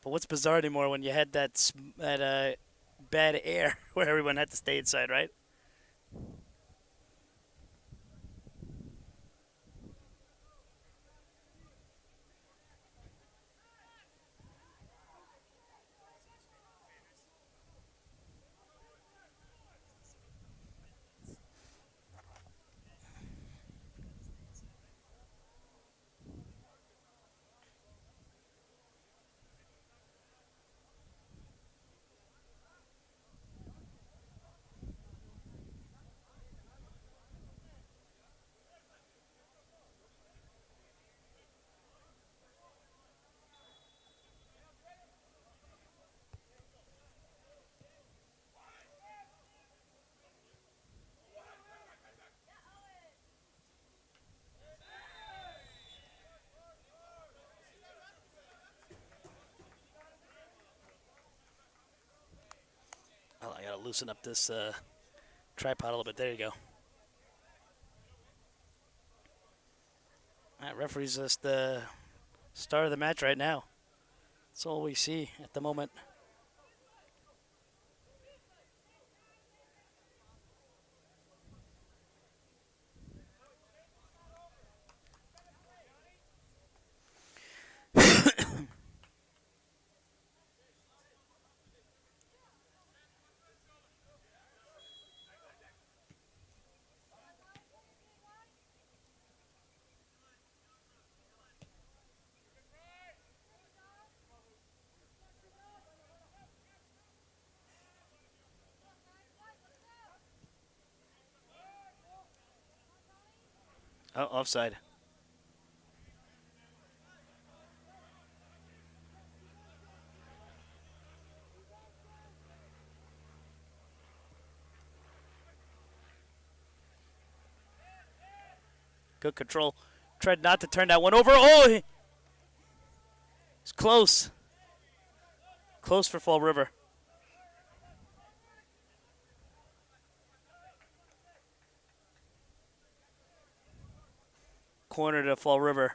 But what's bizarre anymore when you had that bad air where everyone had to stay inside, right? Oh, I gotta loosen up this tripod a little bit. There you go. That referee's just the star of the match right now. That's all we see at the moment. Oh, offside. Good control. Tried not to turn that one over. Oh, it's close. Close for Fall River. Corner to Fall River.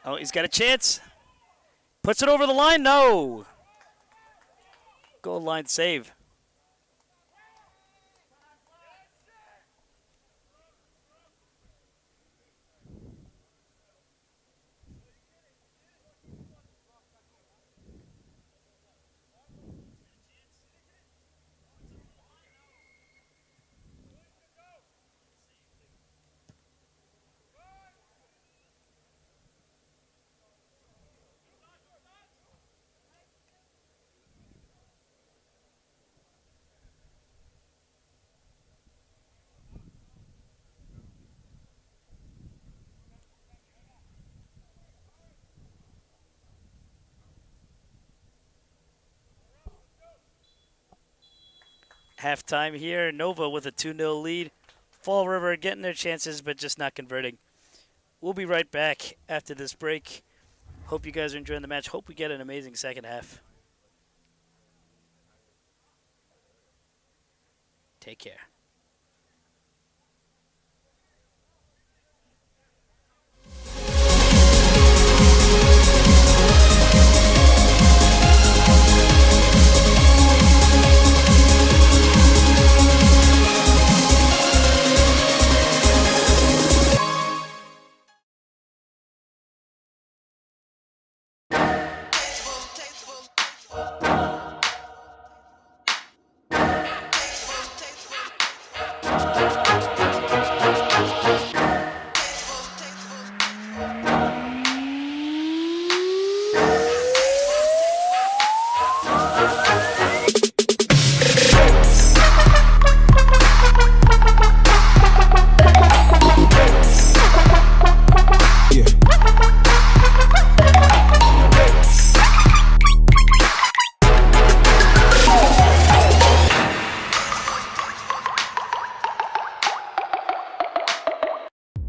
Oh, he's got a chance. Puts it over the line. No. Goal line save. Halftime here. Nova with a 2-0 lead. Fall River getting their chances, but just not converting. We'll be right back after this break. Hope you guys are enjoying the match. Hope we get an amazing second half. Take care.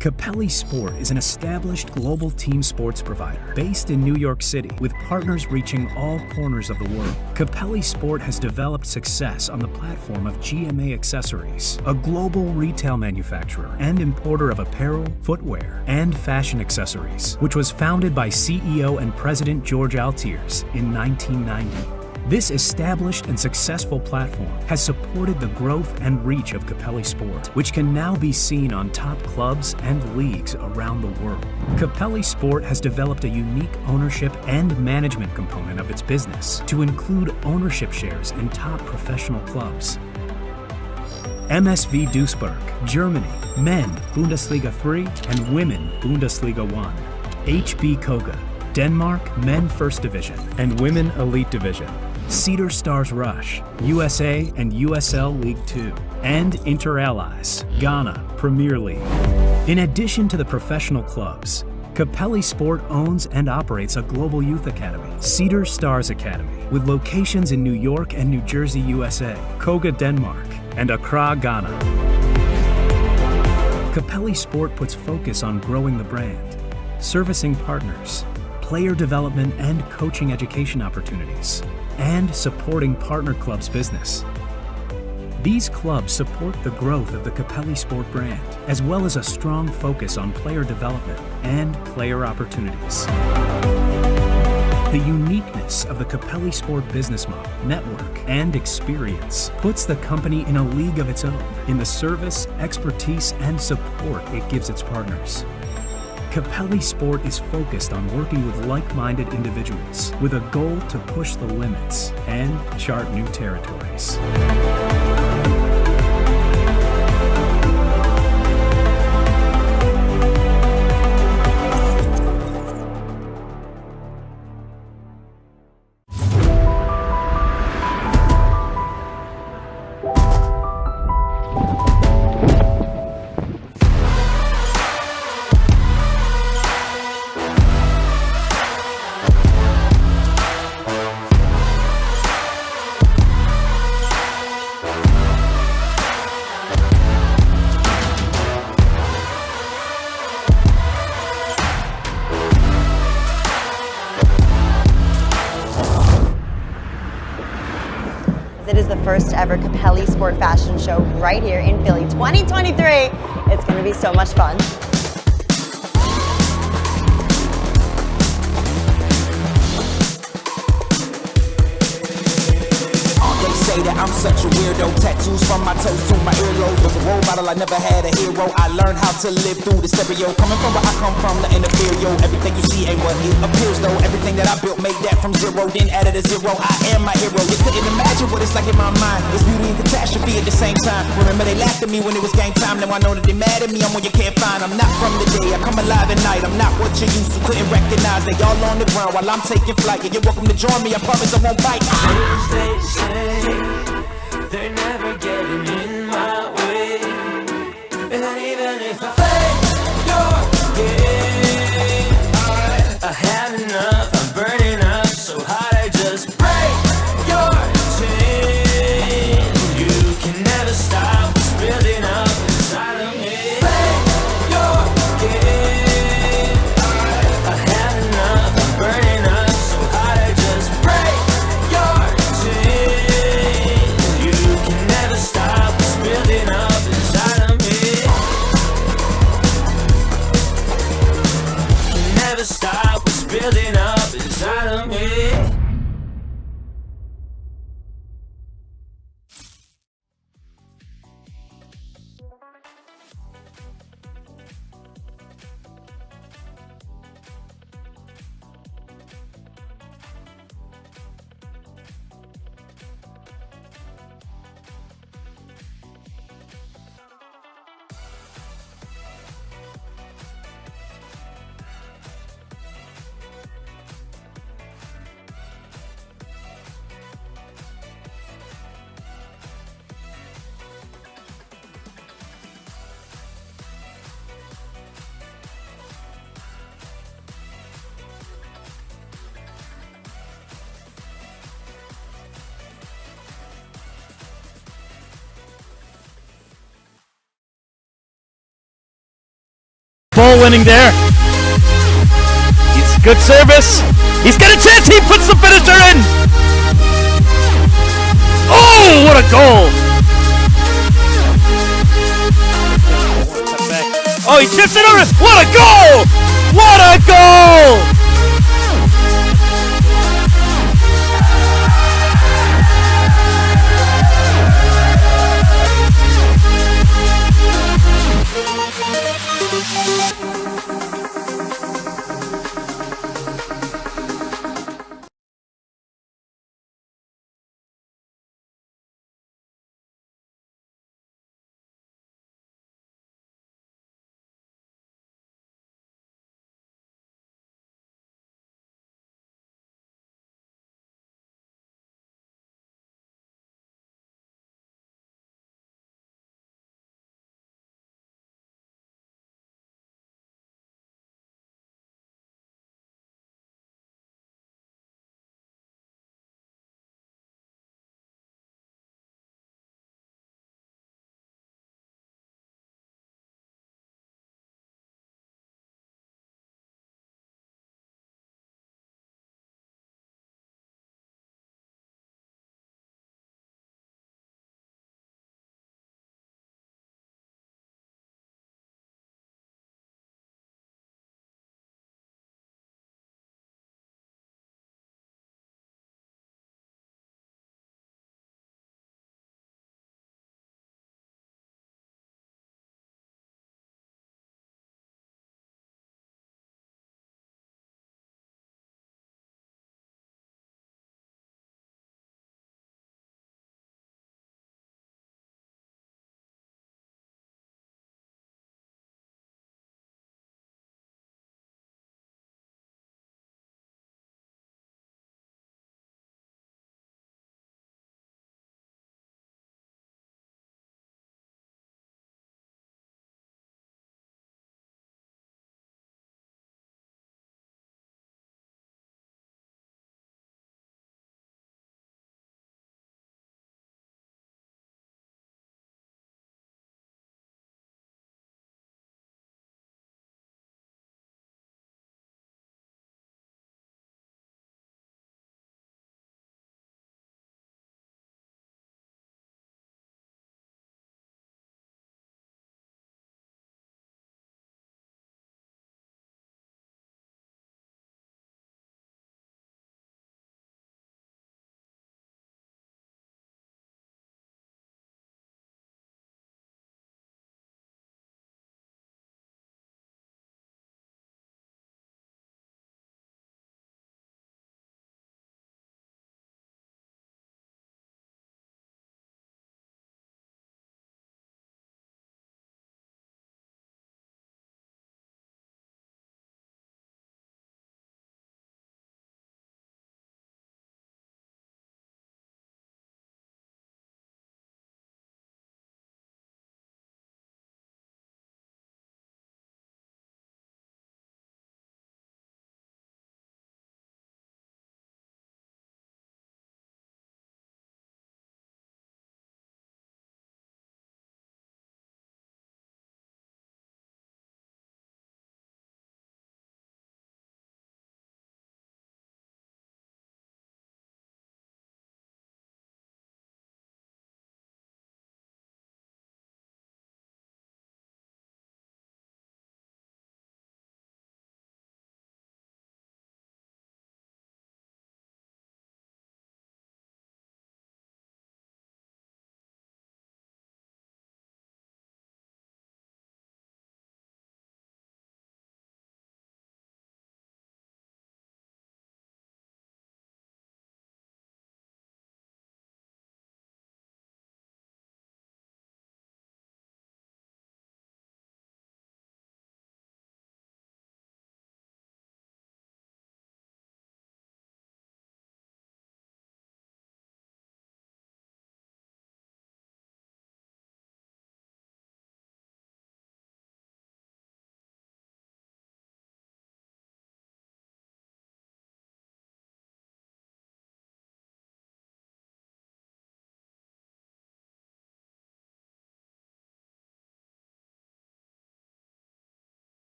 Capelli Sport is an established global team sports provider based in New York City with partners reaching all corners of the world. Capelli Sport has developed success on the platform of GMA Accessories, a global retail manufacturer and importer of apparel, footwear, and fashion accessories, which was founded by CEO and President George Altiers in 1990. This established and successful platform has supported the growth and reach of Capelli Sport, which can now be seen on top clubs and leagues around the world. Capelli Sport has developed a unique ownership and management component of its business to include ownership shares in top professional clubs. MSV Duisburg, Germany, men Bundesliga 3 and women Bundesliga 1. HB Koga, Denmark, men First Division and women Elite Division. Cedar Stars Rush, USA and USL League 2, and Inter Allies, Ghana, Premier League. In addition to the professional clubs, Capelli Sport owns and operates a global youth academy, Cedar Stars Academy, with locations in New York and New Jersey, USA, Koga, Denmark, and Accra, Ghana. Capelli Sport puts focus on growing the brand, servicing partners, player development and coaching education opportunities, and supporting partner clubs' business. These clubs support the growth of the Capelli Sport brand, as well as a strong focus on player development and player opportunities. The uniqueness of the Capelli Sport business model, network, and experience puts the company in a league of its own in the service, expertise, and support it gives its partners. Capelli Sport is focused on working with like-minded individuals with a goal to push the limits and chart new territories. It is the first ever Capelli Sport Fashion Show right here in Philly 2023. It's going to be so much fun. Say that I'm such a weirdo. Tattoos from my toes to my earlobes. Was a role model, I never had a hero. I learned how to live through the stereo. Coming from where I come from, the inferior. Everything you see ain't what it appears though. Everything that I built made that from zero, then added a zero. I am my hero. You couldn't imagine what it's like in my mind. It's beauty and catastrophe at the same time. Remember they laughed at me when it was game time. Now I know that they mad at me. I'm one you can't find. I'm not from the day. I come alive at night. I'm not what you used to. Couldn't recognize. They all on the ground while I'm taking flight. Yeah, you're welcome to join me. I promise I won't bite. They're never getting in my way. And even if I play your game, I had enough, I'm burning up so hot I just break your chain. You can never stop what's building up inside of me. Play your game, I had enough, I'm burning up so hot I just break your chain. You can never stop ball winning there. He's good service. He's got a chance. He puts the finisher in. Oh, what a goal. Oh, he chips it over. What a goal. What a goal.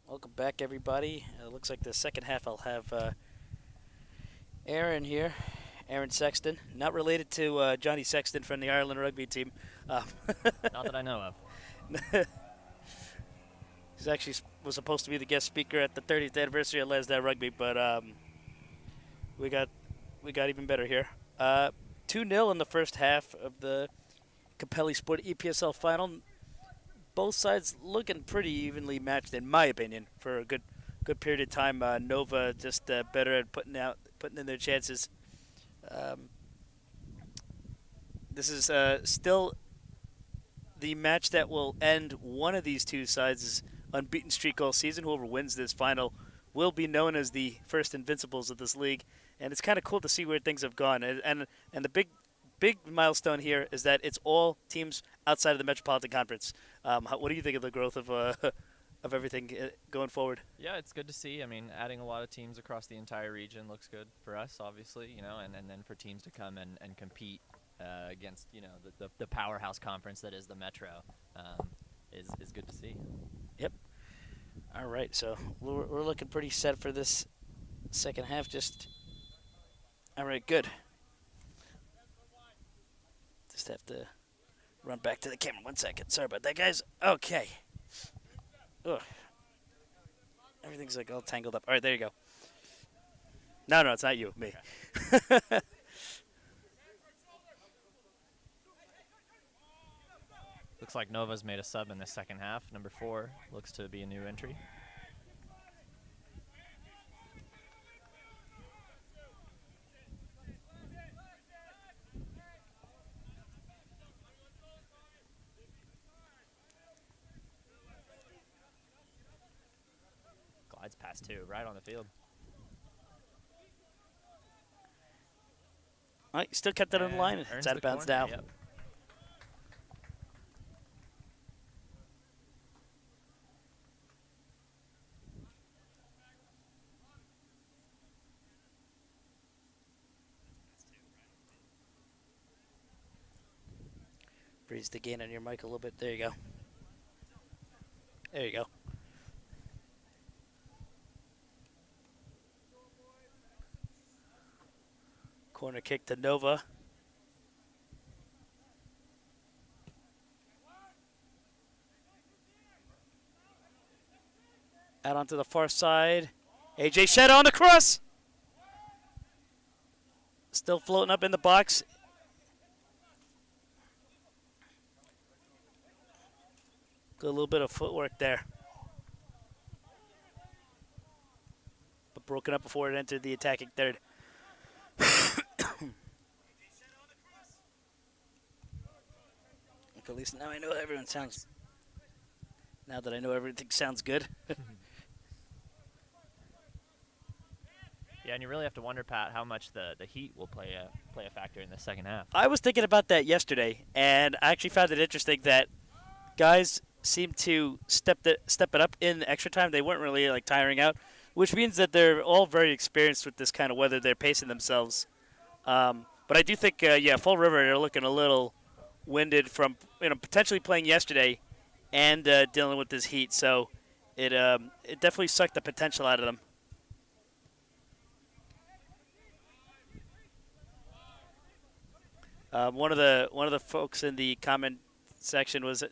Welcome back, everybody. Looks like the second half I'll have Aaron here. Aaron Sexton. Not related to Johnny Sexton from the Ireland rugby team. Not that I know of. He's actually was supposed to be the guest speaker at the 30th anniversary of Lesdale Rugby, but we got even better here. 2-0 in the first half of the Capelli Sport EPSL final. Both sides looking pretty evenly matched, in my opinion, for a good period of time. Nova just better at putting in their chances. This is still the match that will end one of these two sides' unbeaten streak all season. Whoever wins this final will be known as the first invincibles of this league, and it's kind of cool to see where things have gone. And the big milestone here is that it's all teams outside of the Metropolitan Conference. What do you think of the growth of everything going forward? Yeah, it's good to see. I mean, adding a lot of teams across the entire region looks good for us, obviously, and then for teams to come and compete against, the powerhouse conference that is the Metro is good to see. Yep. All right, so we're looking pretty set for this second half. All right, good. Just have to run back to the camera 1 second. Sorry about that, guys. Okay. Ugh. Everything's like all tangled up. All right, there you go. No, it's not you. Me. Okay. Looks like Nova's made a sub in the second half. Number 4 looks to be a new entry. Glides past 2, right on the field. All right, still kept it on the line. It's out of bounds now. Yep. Raise the gain on your mic a little bit. There you go. There you go. Corner kick to Nova. Out onto the far side. AJ Shed on the cross. Still floating up in the box. Good little bit of footwork there. But broken up before it entered the attacking third. At least now I know everyone sounds. Now that I know everything sounds good. Yeah, and you really have to wonder, Pat, how much the heat will play a factor in the second half. I was thinking about that yesterday, and I actually found it interesting that guys seemed to step it up in extra time. They weren't really tiring out, which means that they're all very experienced with this kind of weather. They're pacing themselves. But I do think, Fall River are looking a little winded from potentially playing yesterday and dealing with this heat. So it definitely sucked the potential out of them. One of the folks in the comment section was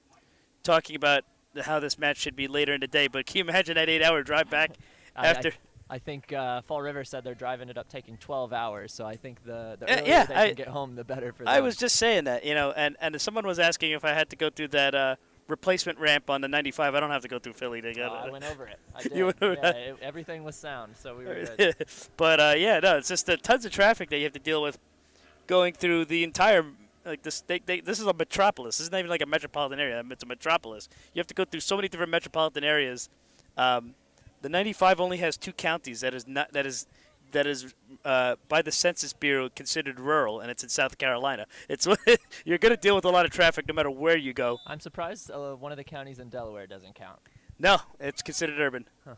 talking about how this match should be later in the day. But can you imagine that 8-hour drive back after? I think Fall River said they're driving it up, taking 12 hours. So I think the earlier they can get home, the better for them. I was just saying that, and someone was asking if I had to go through that replacement ramp on the 95. I don't have to go through Philly to get I went over it. I did. You went over that? Everything was sound, so we were good. But it's just tons of traffic that you have to deal with going through the entire. This is a metropolis. This is not even like a metropolitan area. It's a metropolis. You have to go through so many different metropolitan areas. The 95 only has 2 counties that is by the Census Bureau considered rural, and it's in South Carolina. It's you're going to deal with a lot of traffic no matter where you go. I'm surprised one of the counties in Delaware doesn't count. No, it's considered urban. Huh.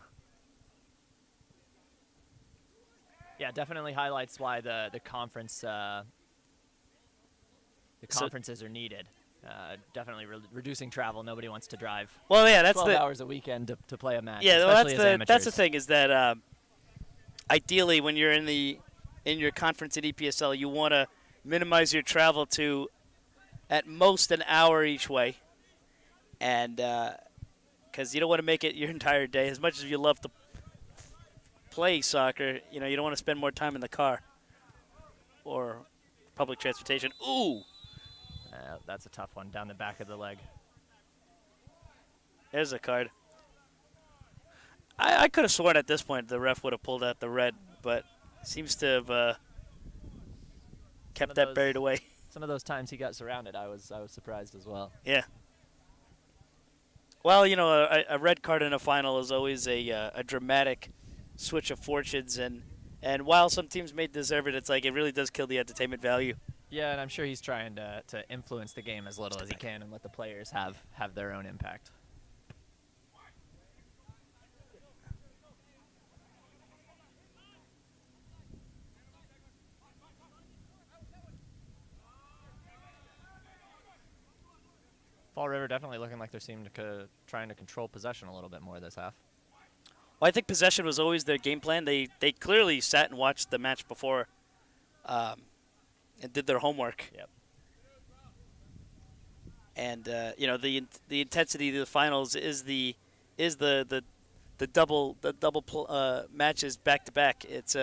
Yeah, definitely highlights why the conference. The conferences are needed. Definitely reducing travel. Nobody wants to drive Well, yeah, that's 12 the hours a weekend to play a match. yeah. Well, especially that's as the amateurs. thing is that ideally, when you're in your conference at EPSL, you want to minimize your travel to at most an hour each way, and because you don't want to make it your entire day. As much as you love to play soccer, you don't want to spend more time in the car or public transportation. Ooh, That's a tough one down the back of the leg. there's a card. I could have sworn at this point the ref would have pulled out the red, but seems to have kept that buried away. Some of those times he got surrounded, I was surprised as well. Yeah. Well, a red card in a final is always a dramatic switch of fortunes, and while some teams may deserve it, it's like it really does kill the entertainment value. Yeah, and I'm sure he's trying to influence the game as little as he can and let the players have their own impact. Fall River definitely looking like they're trying to control possession a little bit more this half. Well, I think possession was always their game plan. They clearly sat and watched the match before, and did their homework. Yep. And the intensity of the finals is the double matches back to back. It's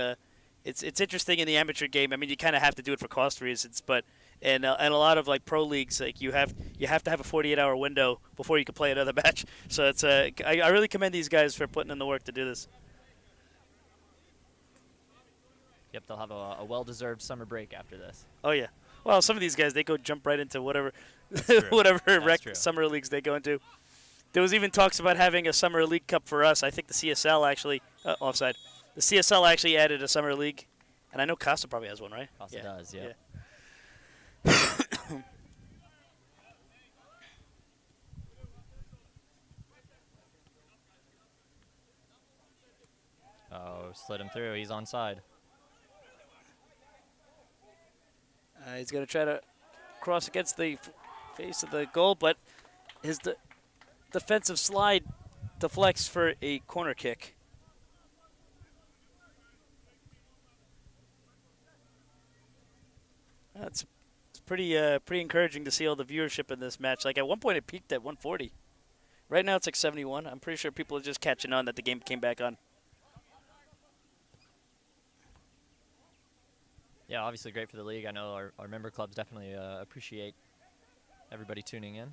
interesting in the amateur game. I mean, you kind of have to do it for cost reasons, but and a lot of like pro leagues, like you have to have a 48-hour window before you can play another match. So it's I really commend these guys for putting in the work to do this. Yep, they'll have a well-deserved summer break after this. Oh yeah. Well, some of these guys they go jump right into whatever summer leagues they go into. There was even talks about having a summer league cup for us. I think the CSL actually offside. The CSL actually added a summer league, and I know Costa probably has one, right? Costa does, yeah. Oh, slid him through. He's onside. He's going to try to cross against the face of the goal, but his defensive slide deflects for a corner kick. It's pretty encouraging to see all the viewership in this match. Like at one point it peaked at 140. Right now it's like 71. I'm pretty sure people are just catching on that the game came back on. Yeah, obviously great for the league. I know our member clubs definitely appreciate everybody tuning in.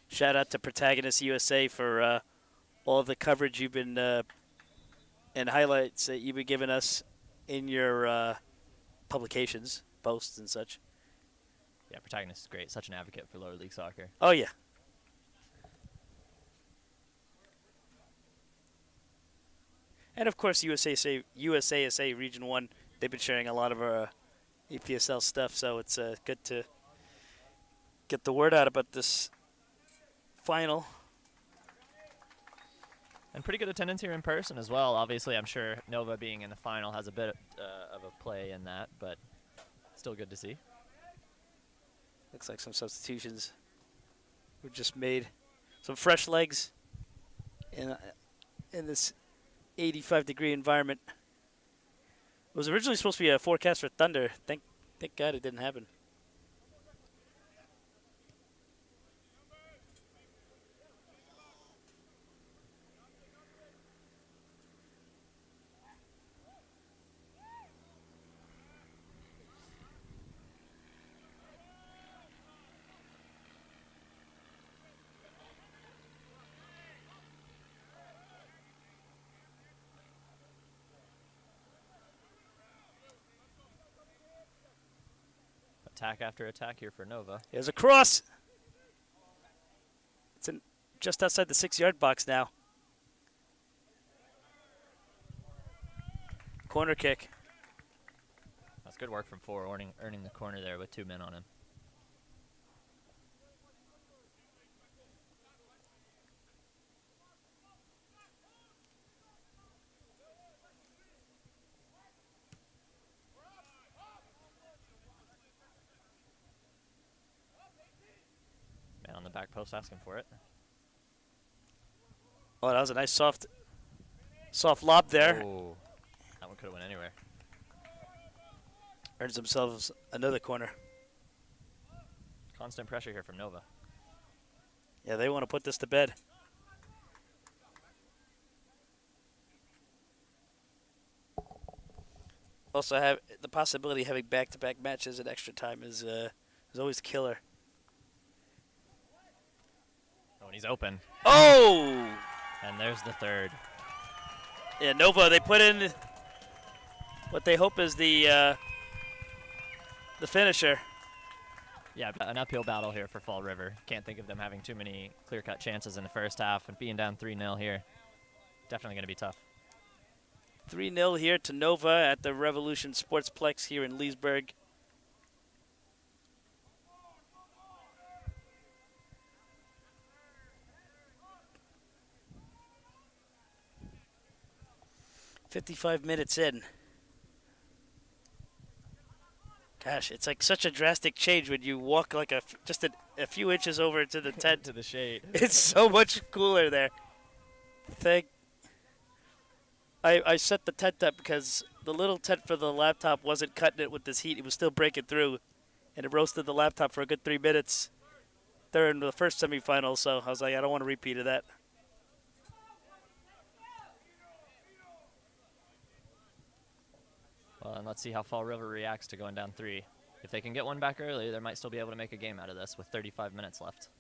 Shout out to Protagonist USA for all the coverage you've been and highlights that you've been giving us in your publications, posts, and such. Yeah, Protagonist is great. Such an advocate for lower league soccer. Oh, yeah. And, of course, USASA Region 1, they've been sharing a lot of our EPSL stuff, so it's good to get the word out about this final. And pretty good attendance here in person as well. Obviously, I'm sure Nova being in the final has a bit of a play in that, but still good to see. Looks like some substitutions were just made. Some fresh legs in this 85-degree environment. It was originally supposed to be a forecast for thunder. Thank God it didn't happen. Attack after attack here for Nova. There's a cross. It's just outside the 6-yard box now. Corner kick. That's good work from 4, earning the corner there with 2 men on him. the back post asking for it. Oh, that was a nice soft lob there. Oh, that one could have went anywhere. Earns themselves another corner. Constant pressure here from Nova. Yeah, they want to put this to bed. Also, have the possibility of having back-to-back matches at extra time is always killer. Oh, and he's open. Oh! And there's the third. Yeah, Nova, they put in what they hope is the finisher. Yeah, an uphill battle here for Fall River. Can't think of them having too many clear-cut chances in the first half, and being down 3-0 here, definitely going to be tough. 3-0 here to Nova at the Revolution Sportsplex here in Leesburg. "55 minutes in." Gosh, it's like such a drastic change when you walk like just a few inches over to the tent. To the shade. It's so much cooler there. I set the tent up because the little tent for the laptop wasn't cutting it with this heat. It was still breaking through, and it roasted the laptop for a good 3 minutes during the first semifinal, so I was like, I don't want a repeat of that. Well, and let's see how Fall River reacts to going down 3. If they can get one back early, they might still be able to make a game out of this with 35 minutes left.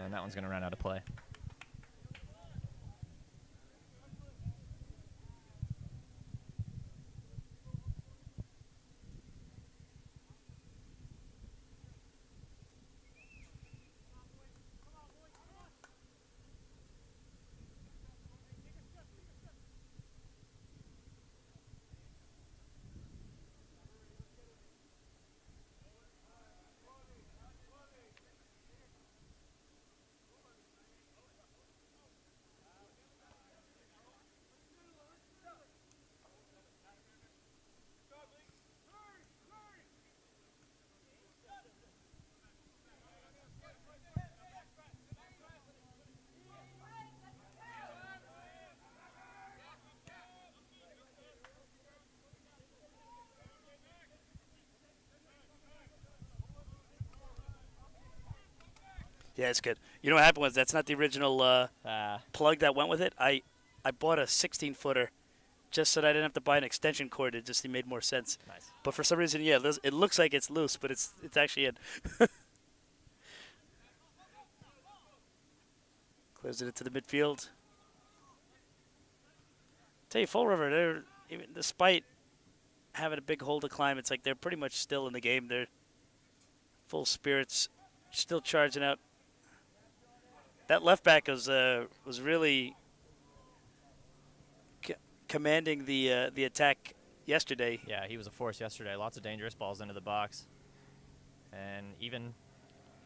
And that one's going to run out of play. Yeah, it's good. You know what happened was that's not the original plug that went with it. I bought a 16-footer just so that I didn't have to buy an extension cord. It just made more sense. Nice. But for some reason, yeah, it looks like it's loose, but it's actually in. Clears it into the midfield. Tell you, Fall River, they're even despite having a big hole to climb, it's like they're pretty much still in the game. They're full spirits, still charging out. That left back was really commanding the attack yesterday. Yeah, he was a force yesterday. Lots of dangerous balls into the box. And even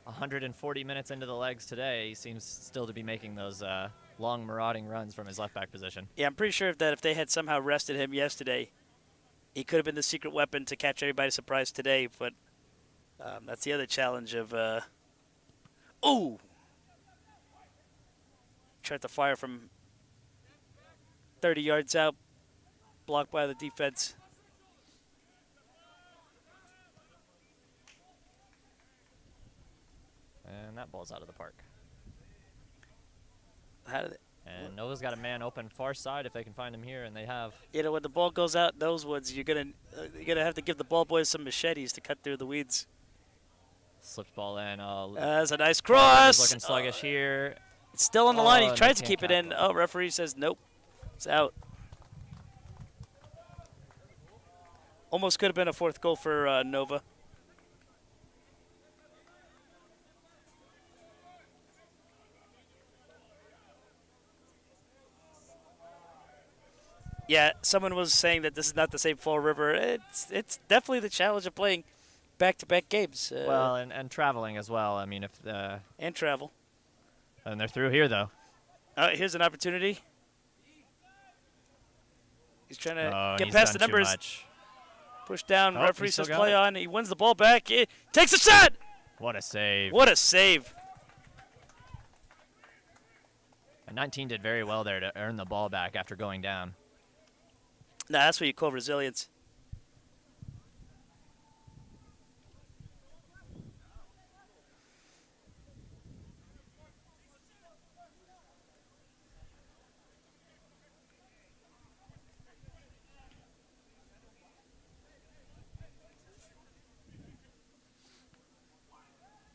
140 minutes into the legs today, he seems still to be making those long marauding runs from his left back position. Yeah, I'm pretty sure that if they had somehow rested him yesterday, he could have been the secret weapon to catch everybody by surprise today. But that's the other challenge of ooh! Tried to fire from 30 yards out, blocked by the defense. And that ball's out of the park. How did it? And Nova's got a man open far side if they can find him here, and they have. You know, when the ball goes out in those woods, you're gonna have to give the ball boys some machetes to cut through the weeds. Slipped ball in. That's a nice cross. Looking sluggish here. It's still on the line. He and tries they to keep it can't in. tackle. Oh, referee says nope. It's out. Almost could have been a fourth goal for Nova. Yeah, someone was saying that this is not the same Fall River. It's definitely the challenge of playing back-to-back games. Well, and traveling as well. I mean, if and travel. and they're through here though. Here's an opportunity. He's trying to Oh, get he's past the done too numbers. much. Push down. Oh, Referee he still says got play it. on. He wins the ball back. He takes a shot. What a save. What a save. And 19 did very well there to earn the ball back after going down. Nah, that's what you call resilience.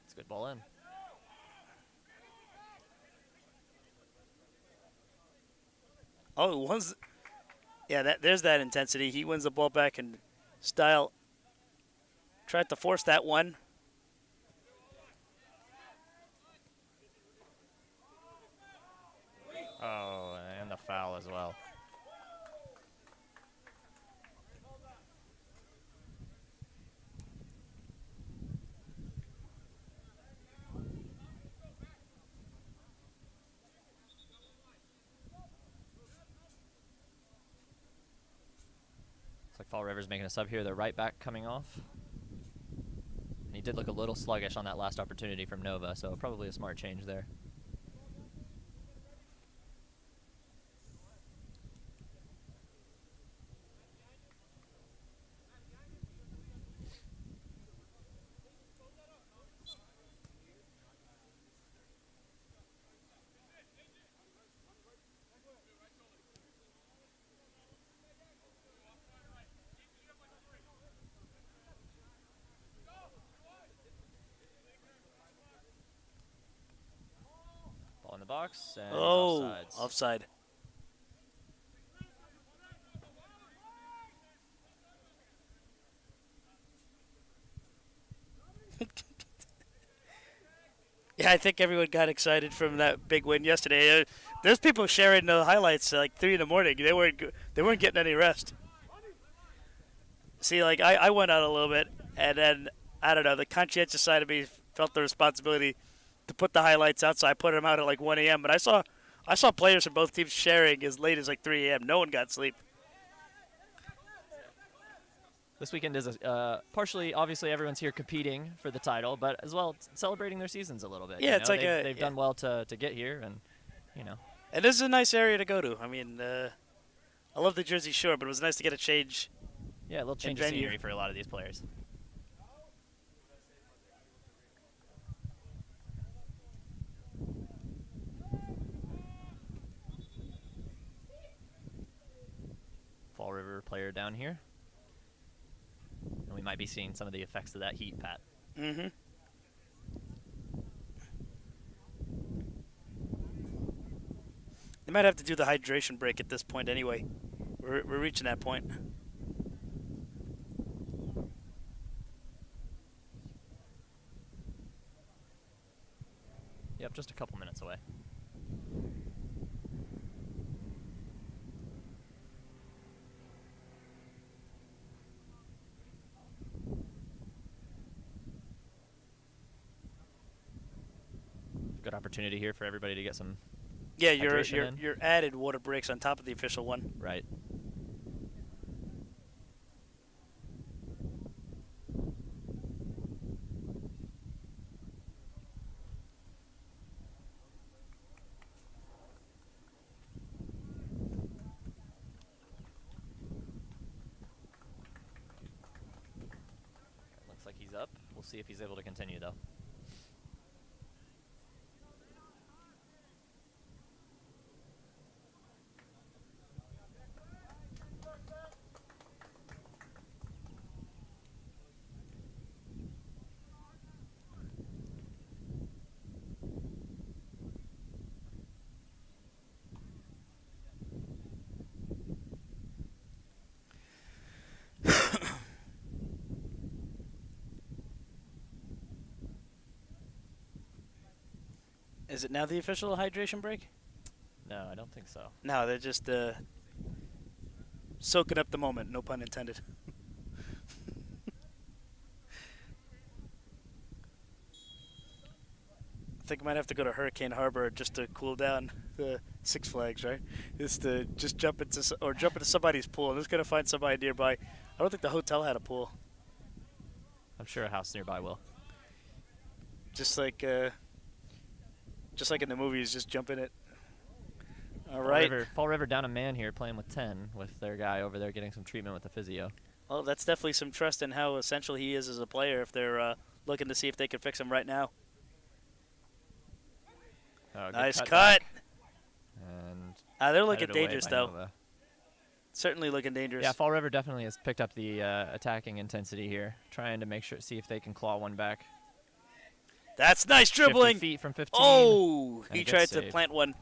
It's a good ball in. Oh, once, yeah, there's that intensity. He wins the ball back in style. Tried to force that one. Oh, and the foul as well. Looks like Fall River's making a sub here. Their right back coming off. And he did look a little sluggish on that last opportunity from Nova, so probably a smart change there. Ball in the box, and Oh, offsides. offside. Yeah, I think everyone got excited from that big win yesterday. There's people sharing the highlights at like 3 in the morning. They weren't getting any rest. See, like I went out a little bit, and then I don't know. The conscientious side of me felt the responsibility to put the highlights out, so I put them out at like 1 a.m. But I saw players from both teams sharing as late as like 3 a.m. No one got sleep. This weekend is partially, obviously, everyone's here competing for the title, but as well celebrating their seasons a little bit. Yeah, you it's know? like they've done well to get here, and you know. And this is a nice area to go to. I mean, I love the Jersey Shore, but it was nice to get a change. Yeah, a little change of venue. scenery for a lot of these players. Fall River player down here. And we might be seeing some of the effects of that heat, Pat. Mm-hmm. They might have to do the hydration break at this point anyway. We're reaching that point. Yep, just a couple minutes away. Good opportunity here for everybody to get some Yeah, hydration in. your added water breaks on top of the official one. Right. Looks like he's up. We'll see if he's able to continue, though. Is it now the official hydration break? No, I don't think so. No, they're just soaking up the moment, no pun intended. I think I might have to go to Hurricane Harbor just to cool down. The Six Flags, right? Just to jump into somebody's pool. I'm just gonna find somebody nearby. I don't think the hotel had a pool. I'm sure a house nearby will. Just like in the movies, just jump in it. All right. Fall River down a man here playing with 10 with their guy over there getting some treatment with the physio. Well, that's definitely some trust in how essential he is as a player if they're looking to see if they can fix him right now. Oh, Nice cut. back. And They're looking headed away dangerous, by though. Nova. Certainly looking dangerous. Yeah, Fall River definitely has picked up the attacking intensity here, trying to see if they can claw one back. That's nice 50 dribbling. feet from 15. Oh, and he it gets tried to saved. plant one.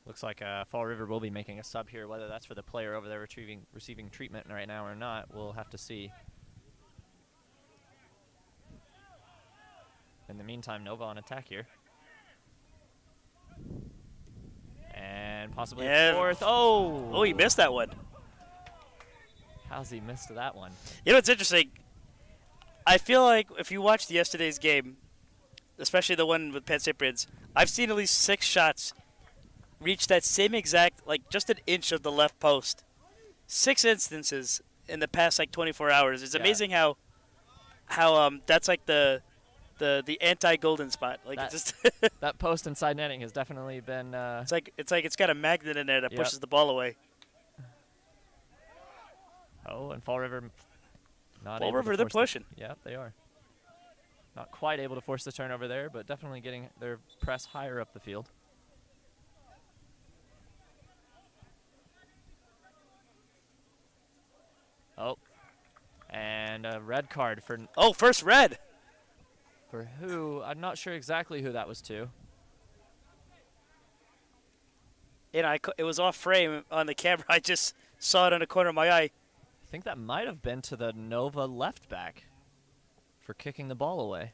Looks like Fall River will be making a sub here. Whether that's for the player over there receiving treatment right now or not, we'll have to see. In the meantime, Nova on attack here. And possibly a fourth. Oh! Oh, he missed that one. How's he missed that one? You know what's interesting? I feel like if you watched yesterday's game, especially the one with Penn Cyprians, I've seen at least 6 shots reach that same exact, like just an inch of the left post. 6 instances in the past like 24 hours. It's amazing how that's like the anti-golden spot. Like That- it just That post inside netting has definitely been. it's like it's got a magnet in there that pushes the ball away. Oh, and Fall River not Fall able to River, they're force the- pushing. Yeah, they are. Not quite able to force the turnover there, but definitely getting their press higher up the field. Oh, and a red card for First red. for who? I'm not sure exactly who that was to. And it was off frame on the camera. I just saw it on the corner of my eye. I think that might have been to the Nova left back for kicking the ball away.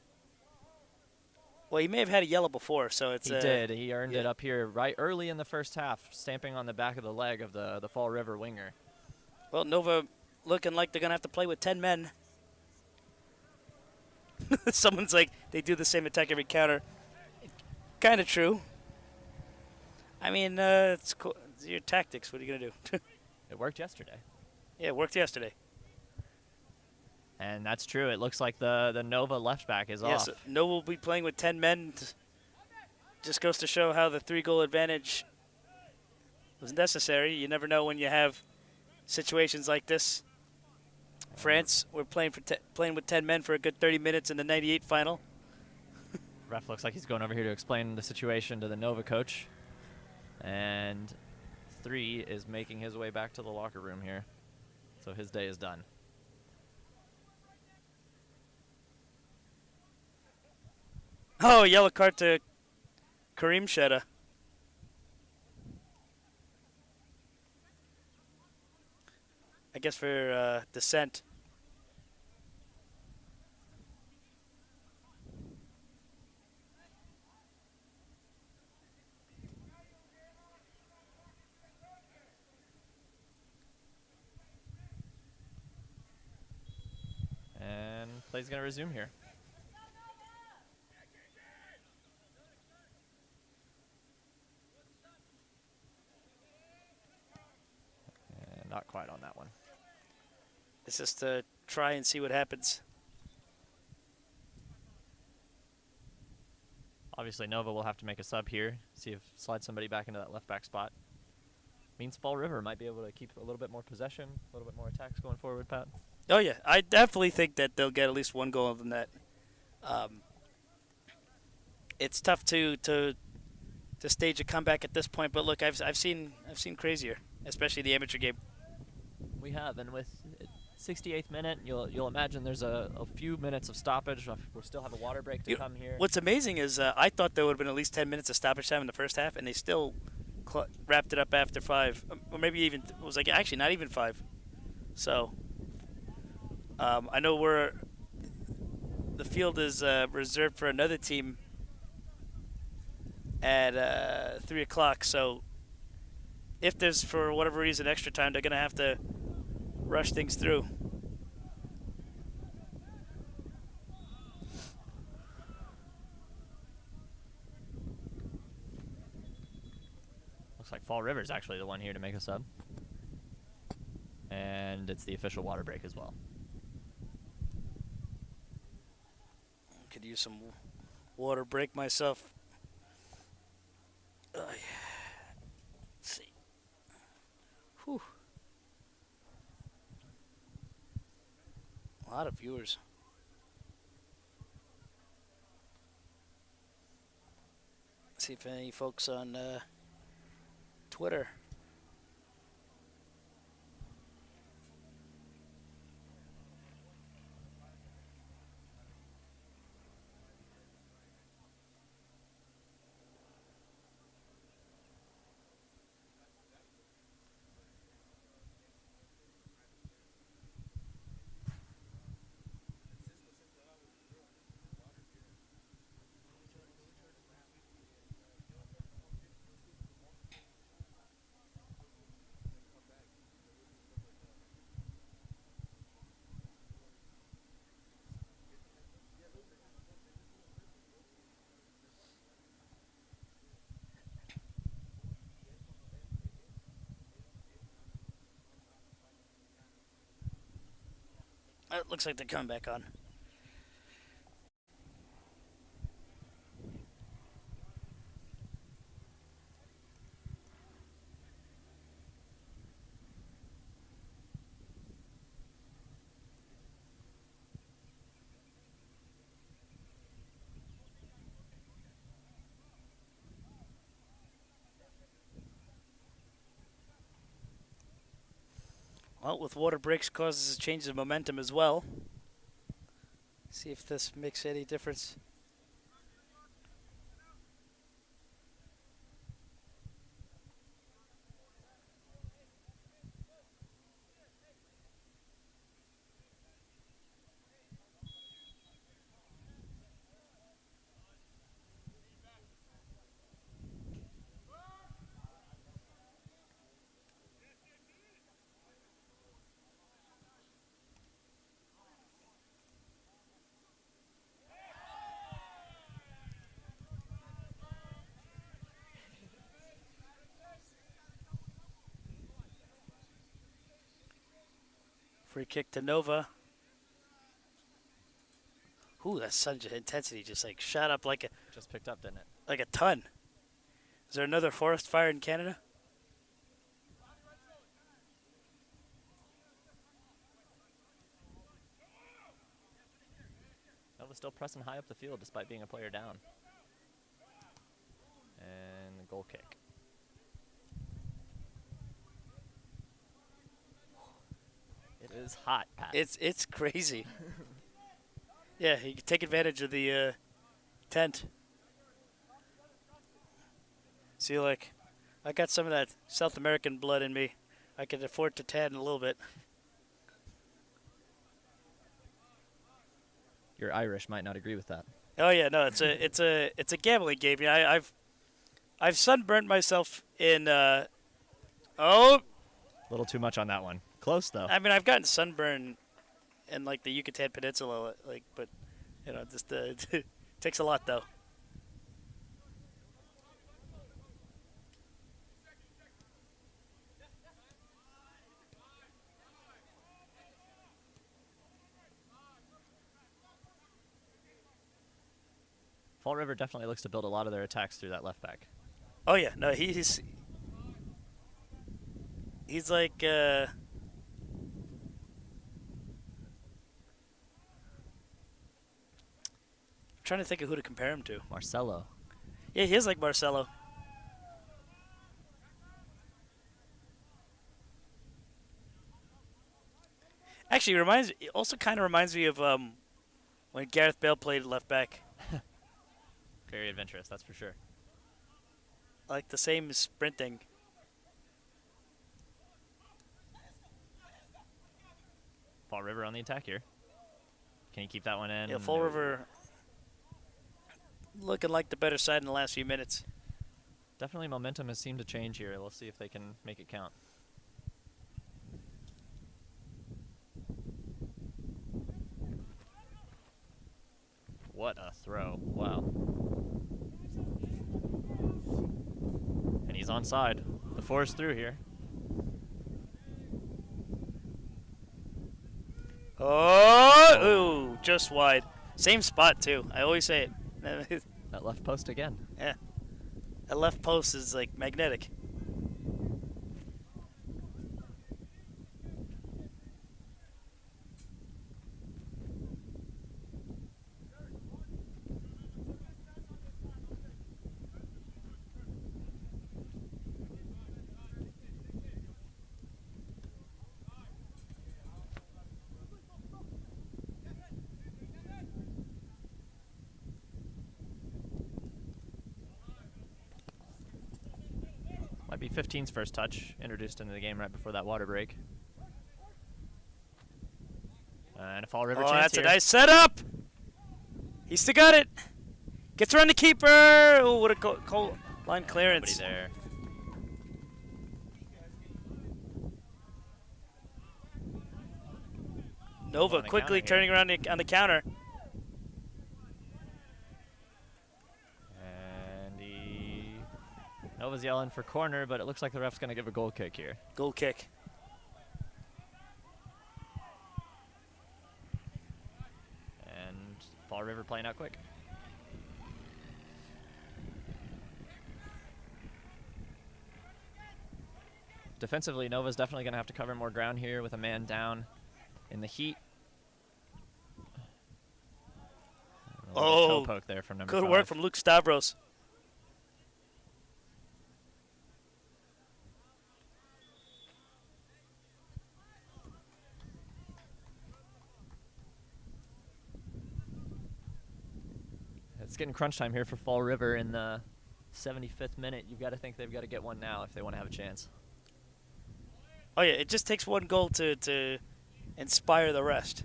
Well, he may have had a yellow before, so it's He did. He earned it yeah. up here right early in the first half, stamping on the back of the leg of the Fall River winger. Well, Nova looking like they're going to have to play with 10 men. Someone's like, they do the same attack every counter. Kind of true. I mean, it's cool. It's your tactics. What are you going to do? It worked yesterday. Yeah, it worked yesterday. And that's true. It looks like the Nova left back is Yes, off. Nova will be playing with 10 men. Just goes to show how the 3-goal advantage was necessary. You never know when you have situations like this. France, we're playing with 10 men for a good 30 minutes in the 98 final. Ref looks like he's going over here to explain the situation to the Nova coach. And 3 is making his way back to the locker room here. So his day is done. Oh, yellow card to Kareem Shetta. I guess for dissent. And play's going to resume here. And not quite on that one. It's just to try and see what happens. Obviously, Nova will have to make a sub here, see if slide somebody back into that left back spot. Means Fall River might be able to keep a little bit more possession, a little bit more attacks going forward, Pat. Oh, yeah. I definitely think that they'll get at least one goal than that. It's tough to stage a comeback at this point, but look, I've seen crazier, especially the amateur game. We have, and with 68th minute, you'll imagine there's a few minutes of stoppage. We'll still have a water break to come here. What's amazing is I thought there would have been at least 10 minutes of stoppage time in the first half, and they still wrapped it up after 5, or maybe even it was like actually not even 5. So I know the field is reserved for another team at 3 o'clock. So if there's, for whatever reason, extra time, they're going to have to rush things through. Looks like Fall River's actually the one here to make a sub. And it's the official water break as well. Could use some water break myself. Let's see. Whew. A lot of viewers. See if any folks on Twitter. It looks like they're coming back on. Well, with water breaks causes a change of momentum as well. See if this makes any difference. Free kick to Nova. Ooh, that sun's intensity just like shot up like Just picked up, didn't it? like a ton. Is there another forest fire in Canada? Nova still pressing high up the field despite being a player down. And the goal kick. It is hot, Pat. It's crazy. Yeah, you can take advantage of the tent. See, like, I got some of that South American blood in me. I could afford to tan a little bit. Your Irish might not agree with that. Oh yeah, no, it's a gambling game. Yeah, I've sunburnt myself in. A little too much on that one. Close though. I mean, I've gotten sunburn in like the Yucatan Peninsula, like, but you know, just it takes a lot though. Fall River definitely looks to build a lot of their attacks through that left back. Oh yeah, no, he's like I'm trying to think of who to compare him to. Marcelo. Yeah, he is like Marcelo. Actually, it also kind of reminds me of when Gareth Bale played left back. Very adventurous, that's for sure. Like the same sprinting. Fall River on the attack here. Can he keep that one in? Yeah, Fall River looking like the better side in the last few minutes. Definitely momentum has seemed to change here. Let's see if they can make it count. What a throw. Wow. And he's onside. The 4 is through here. Oh, ooh, just wide. Same spot, too. I always say it. That left post again. Yeah. That left post is like magnetic. Might be 15's first touch, introduced into the game right before that water break. And a Fall River Oh, chance that's here. a nice setup. He still got it. Gets around the keeper. Oh, what a line clearance. Nobody there. Nova On the quickly counter turning around on the counter. And Nova's yelling for corner, but it looks like the ref's going to give a goal kick here. Goal kick. And Fall River playing out quick. Defensively, Nova's definitely going to have to cover more ground here with a man down in the heat. A little toe poke there from number 5. Good work from Luke Stavros. It's getting crunch time here for Fall River in the 75th minute. You've got to think they've got to get one now if they want to have a chance. Oh, yeah, it just takes one goal to inspire the rest.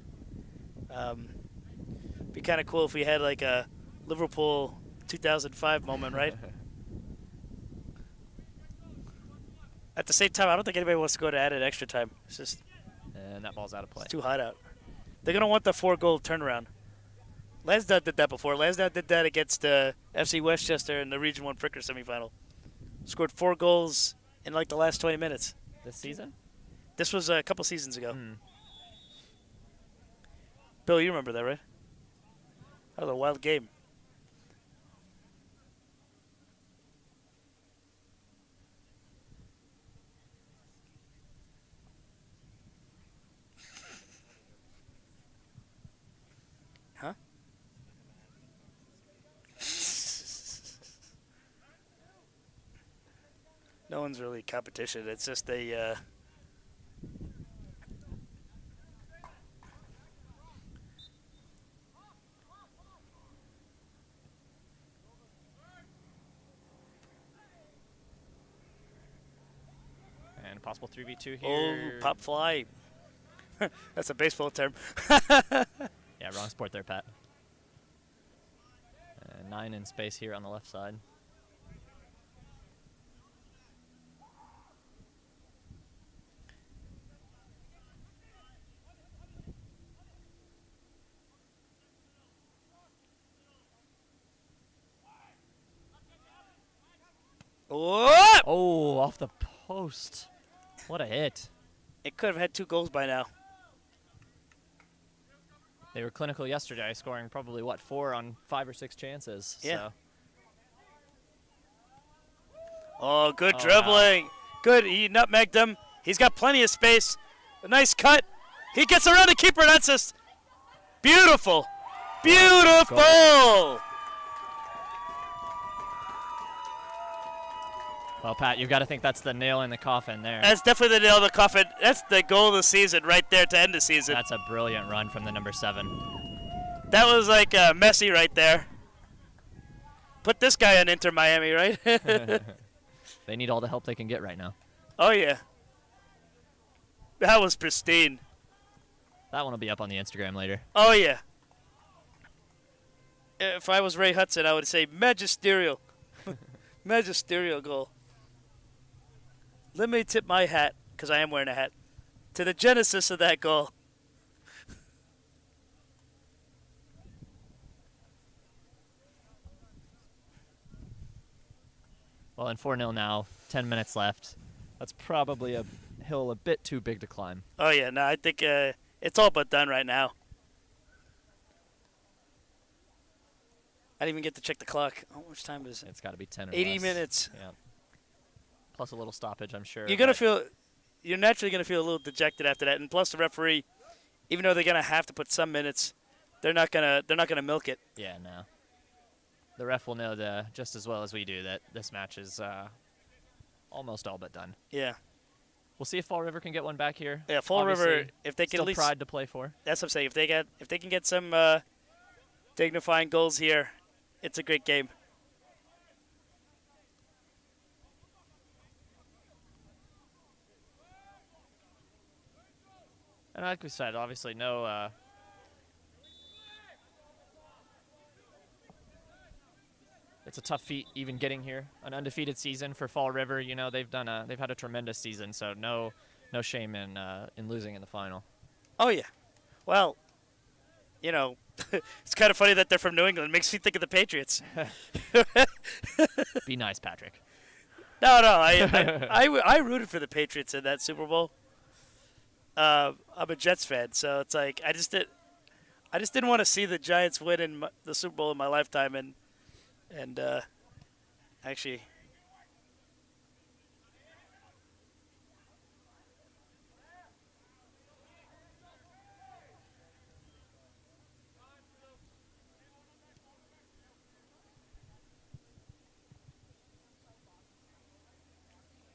Be kind of cool if we had like a Liverpool 2005 moment, right? At the same time, I don't think anybody wants to go to added extra time. It's just And that ball's out of play. it's too hot out. They're going to want the 4-goal turnaround. Lansdowne did that before. Lansdowne did that against FC Westchester in the Region 1 Fricker semifinal. Scored 4 goals in like the last 20 minutes. This season? This was a couple seasons ago. Hmm. Bill, you remember that, right? That was a wild game. Huh? No one's really competition. It's just a... And possible 3v2 here. Oh, pop fly. That's a baseball term. Yeah, wrong sport there, Pat. 9 in space here on the left side. What? Oh, off the post. What a hit. It could have had 2 goals by now. They were clinical yesterday, scoring probably, what, 4 on 5 or 6 chances. Yeah. So. Oh, good Oh, dribbling. wow. Good. He nutmegged him. He's got plenty of space. A nice cut. He gets around the keeper. That's just beautiful. Beautiful. Well, Pat, you've got to think that's the nail in the coffin there. That's definitely the nail in the coffin. That's the goal of the season right there to end the season. That's a brilliant run from the number 7. That was like Messi right there. Put this guy on Inter Miami, right? They need all the help they can get right now. Oh, yeah. That was pristine. That one will be up on the Instagram later. Oh, yeah. If I was Ray Hudson, I would say magisterial. Magisterial goal. Let me tip my hat, because I am wearing a hat, to the genesis of that goal. Well, in 4-0 now, 10 minutes left. That's probably a hill a bit too big to climb. Oh, yeah, no, I think it's all but done right now. I didn't even get to check the clock. How much time is it? It's got to be 10 or 80 less. minutes. Yeah. Plus a little stoppage, I'm sure. You're naturally going to feel a little dejected after that. And plus the referee, even though they're going to have to put some minutes, they're not going to milk it. Yeah, no. The ref will know just as well as we do that this match is almost all but done. Yeah. We'll see if Fall River can get one back here. Yeah, Fall Obviously, River, if they can still at least pride to play for. That's what I'm saying. If they can get some dignifying goals here, it's a great game. And like we said, obviously no it's a tough feat even getting here. An undefeated season for Fall River, you know, they've had a tremendous season, so no shame in losing in the final. Oh yeah. Well, you know, it's kind of funny that they're from New England. It makes me think of the Patriots. Be nice, Patrick. No, I rooted for the Patriots in that Super Bowl. I'm a Jets fan, so it's like I just didn't want to see the Giants win in the Super Bowl in my lifetime, and actually.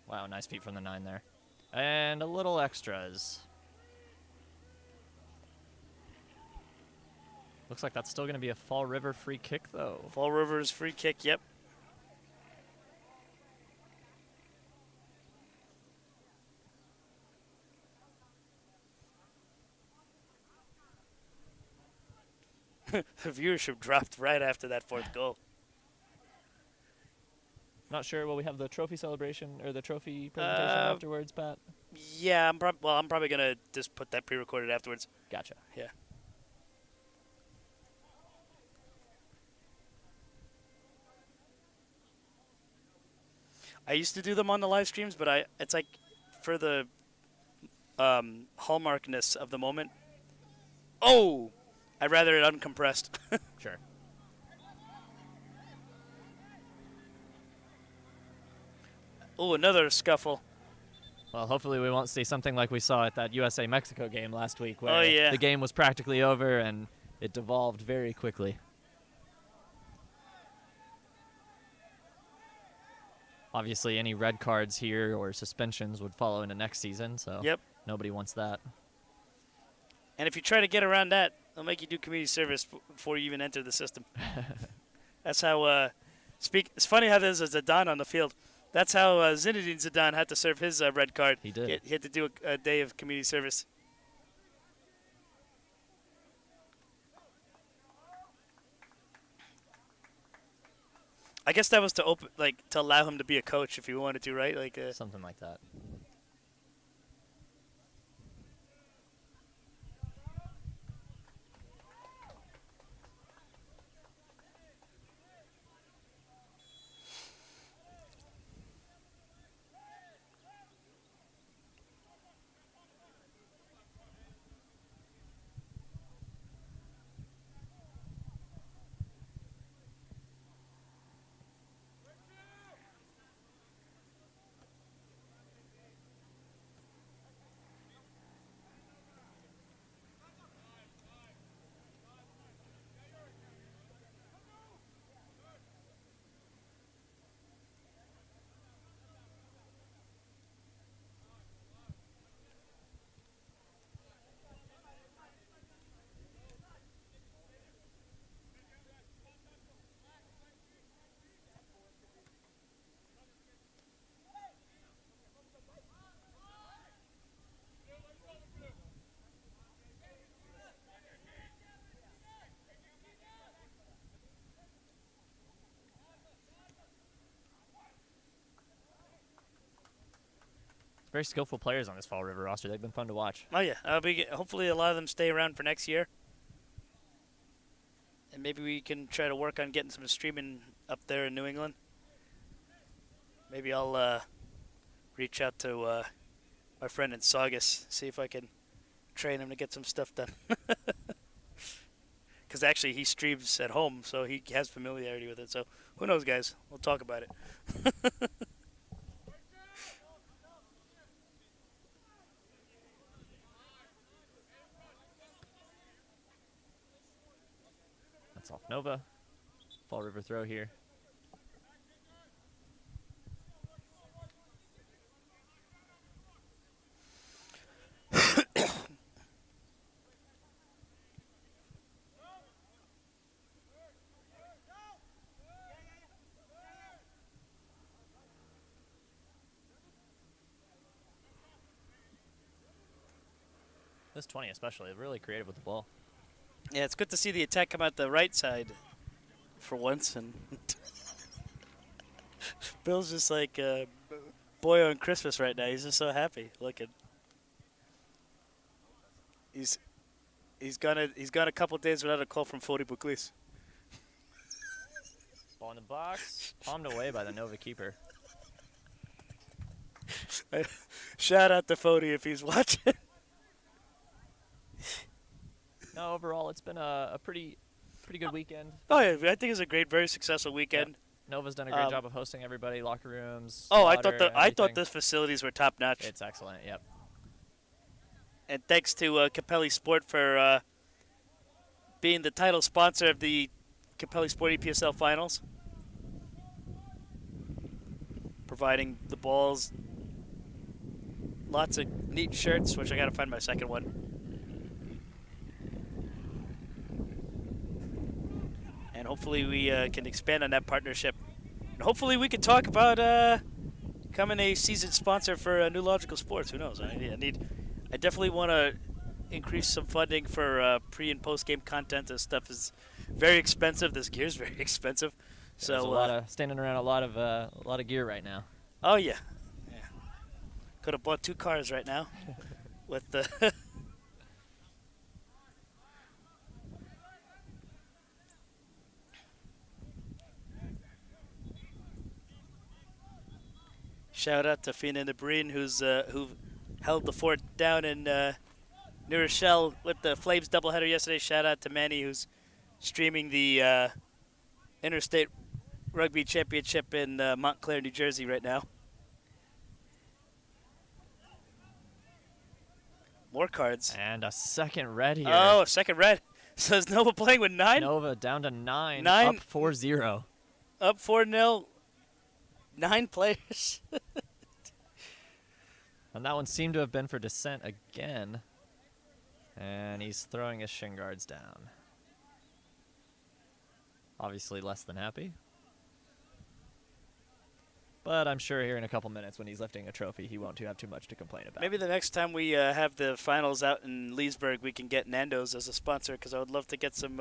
Wow, nice feet from the 9 there. And a little extras. Looks like that's still going to be a Fall River free kick, though. Fall River's free kick, yep. The viewership dropped right after that fourth goal. Not sure. Will we have the trophy celebration or the trophy presentation afterwards, Pat? Yeah, I'm probably gonna just put that pre-recorded afterwards. Gotcha. Yeah. I used to do them on the live streams, but it's like for the hallmarkness of the moment. Oh, I'd rather it uncompressed. Sure. Oh, another scuffle. Well, hopefully we won't see something like we saw at that USA-Mexico game last week where Oh, yeah. the game was practically over and it devolved very quickly. Obviously, any red cards here or suspensions would follow into next season, so Yep. nobody wants that. And if you try to get around that, they'll make you do community service before you even enter the system. That's how it's funny how there's a Zidane on the field. That's how Zinedine Zidane had to serve his red card. He did. He had to do a day of community service. I guess that was to to allow him to be a coach if he wanted to, right? Something like that. very skillful players on this Fall River roster. They've been fun to watch. Oh yeah, hopefully a lot of them stay around for next year, and maybe we can try to work on getting some streaming up there in New England. Maybe I'll reach out to my friend in Saugus, see if I can train him to get some stuff done. Because actually he streams at home, so he has familiarity with it. So who knows, guys? We'll talk about it. That's off Nova. Fall River throw here. This 20 especially, really creative with the ball. Yeah, it's good to see the attack come out the right side for once. And Bill's just like a boy on Christmas right now. He's just so happy looking. He's gone a couple days without a call from Fody Bouclis. Ball in the box, palmed away by the Nova keeper. Shout out to Fody if he's watching. No, overall, it's been a pretty good weekend. Oh yeah, I think it's a great, very successful weekend. Yep. Nova's done a great job of hosting everybody, locker rooms. Oh, I water, thought the facilities were top notch. It's excellent. Yep. And thanks to Capelli Sport for being the title sponsor of the Capelli Sport EPSL Finals, providing the balls, lots of neat shirts, which I gotta find my second one. And hopefully we can expand on that partnership. And hopefully we can talk about becoming a seasoned sponsor for New Logical Sports. Who knows? I definitely want to increase some funding for pre and post game content. This stuff is very expensive. This gear is very expensive. There's So a lot of standing around a lot of gear right now. oh yeah, could have bought 2 cars right now with the. Shout out to Fina and Breen, who held the fort down in New Rochelle with the Flames doubleheader yesterday. Shout out to Manny, who's streaming the Interstate Rugby Championship in Montclair, New Jersey right now. More cards. And a second red here. Oh, a second red. So is Nova playing with 9? Nova down to 9. Nine. Up 4-0. Up 4-0. 9 players. And that one seemed to have been for Descent again. And he's throwing his shin guards down. Obviously less than happy. But I'm sure here in a couple minutes when he's lifting a trophy, he won't have too much to complain about. Maybe the next time we have the finals out in Leesburg, we can get Nando's as a sponsor, because I would love to get some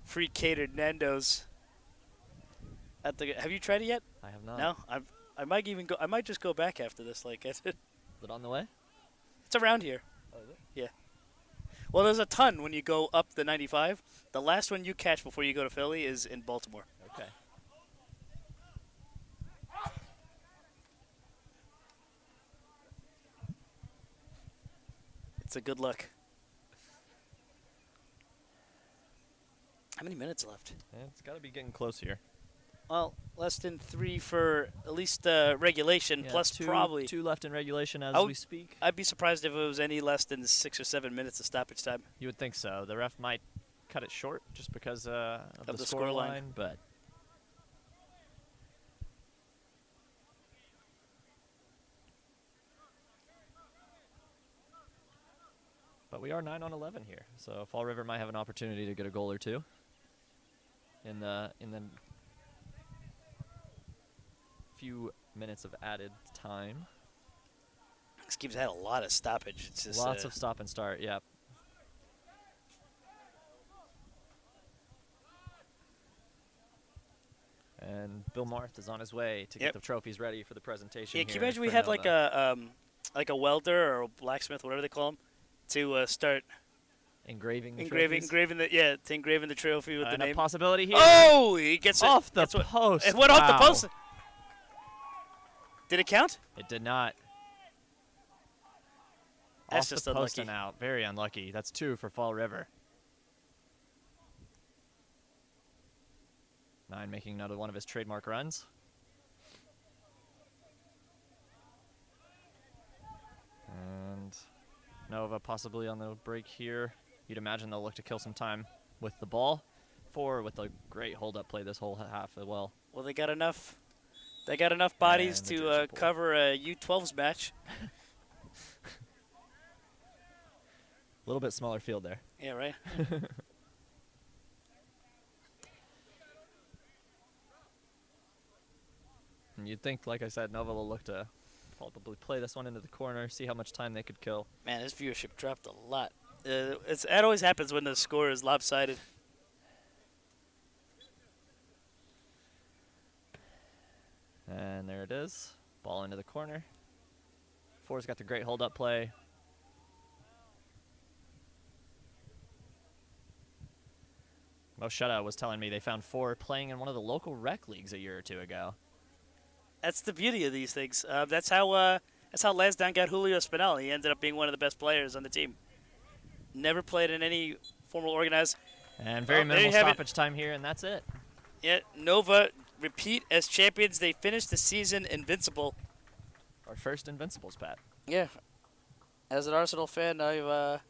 free catered Nando's. Have you tried it yet? I have not. No, I might even go. I might just go back after this. Like I said, Is it on the way? it's around here. Oh, is it? Yeah. Well, there's a ton when you go up the 95. The last one you catch before you go to Philly is in Baltimore. Okay. It's a good look. How many minutes left? Yeah, it's got to be getting close here. Well, less than 3 for at least regulation, Yeah, plus probably. 2 left in regulation as we speak. I'd be surprised if it was any less than 6 or 7 minutes of stoppage time. You would think so. The ref might cut it short just because of the the score scoreline. line, but we are 9 on 11 here, so Fall River might have an opportunity to get a goal or two in the few minutes of added time. This game's had a lot of stoppage. It's just Lots of stop and start, yep. And Bill Marth is on his way to get the trophies ready for the presentation. Yeah, can you here imagine we for had like Nova. like a welder or a blacksmith, whatever they call them, to start Engraving the engraving the trophy with the and a name. possibility here. Oh, he gets it Off the gets what- post. It went off the Wow. post. Did it count? It did not. That's Off just the post unlucky. and out. Very unlucky. That's 2 for Fall River. 9 making another one of his trademark runs. And Nova possibly on the break here. You'd imagine they'll look to kill some time with the ball. 4 with a great hold-up play this whole half as well. Well, they got enough. They got enough bodies And the to jersey pull. cover a U12's match. A little bit smaller field there. Yeah, right. And you'd think, like I said, Nova will look to probably play this one into the corner, see how much time they could kill. Man, this viewership dropped a lot. That always happens when the score is lopsided. And there it is. Ball into the corner. 4's got the great hold-up play. Mo Shutout was telling me they found 4 playing in one of the local rec leagues a year or 2 ago. That's the beauty of these things. That's how Lansdowne got Julio Spinell. He ended up being one of the best players on the team. Never played in any formal organized. And very Well, there you minimal have it. stoppage time here, and that's it. Yeah, Nova repeat as champions. They finished the season invincible. Our first Invincibles, Pat. Yeah, as an Arsenal fan, I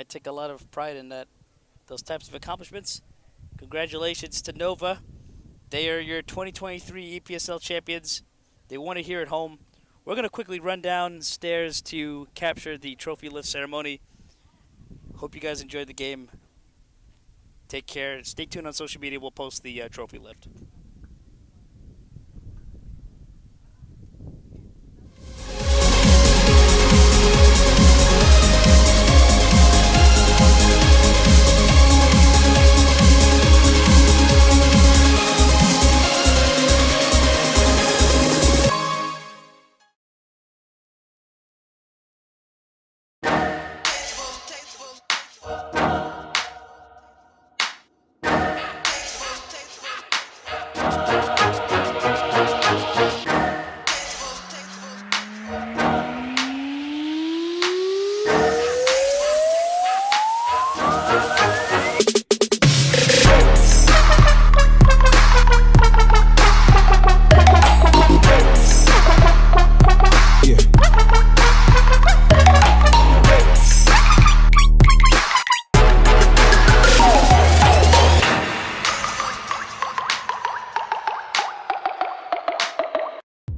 take a lot of pride in those types of accomplishments. Congratulations to Nova. They are your 2023 EPSL champions. They won it here at home. We're going to quickly run downstairs to capture the trophy lift ceremony. Hope you guys enjoyed the game. Take care. Stay tuned on social media. We'll post the trophy lift.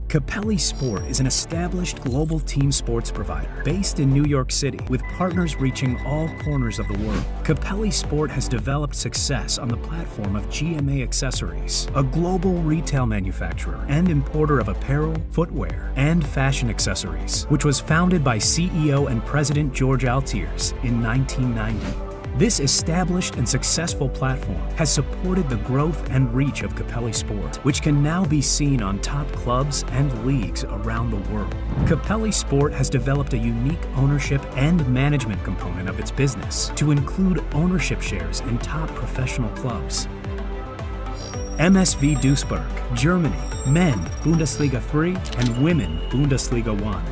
Capelli Sport is an established global team sports provider based in New York City with partners reaching all corners of the world. Capelli Sport has developed success on the platform of GMA Accessories, a global retail manufacturer and importer of apparel, footwear, and fashion accessories, which was founded by CEO and President George Altiers in 1990. This established and successful platform has supported the growth and reach of Capelli Sport, which can now be seen on top clubs and leagues around the world. Capelli Sport has developed a unique ownership and management component of its business to include ownership shares in top professional clubs. MSV Duisburg, Germany, men Bundesliga 3 and women Bundesliga 1.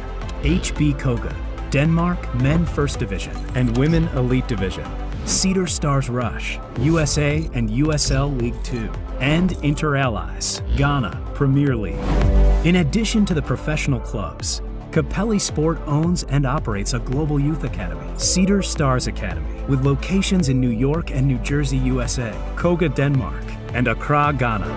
HB Koga, Denmark, men First Division and women Elite Division. Cedar Stars Rush, USA and USL League 2, and Inter Allies, Ghana, Premier League. In addition to the professional clubs, Capelli Sport owns and operates a global youth academy, Cedar Stars Academy, with locations in New York and New Jersey, USA, Koga, Denmark, and Accra, Ghana.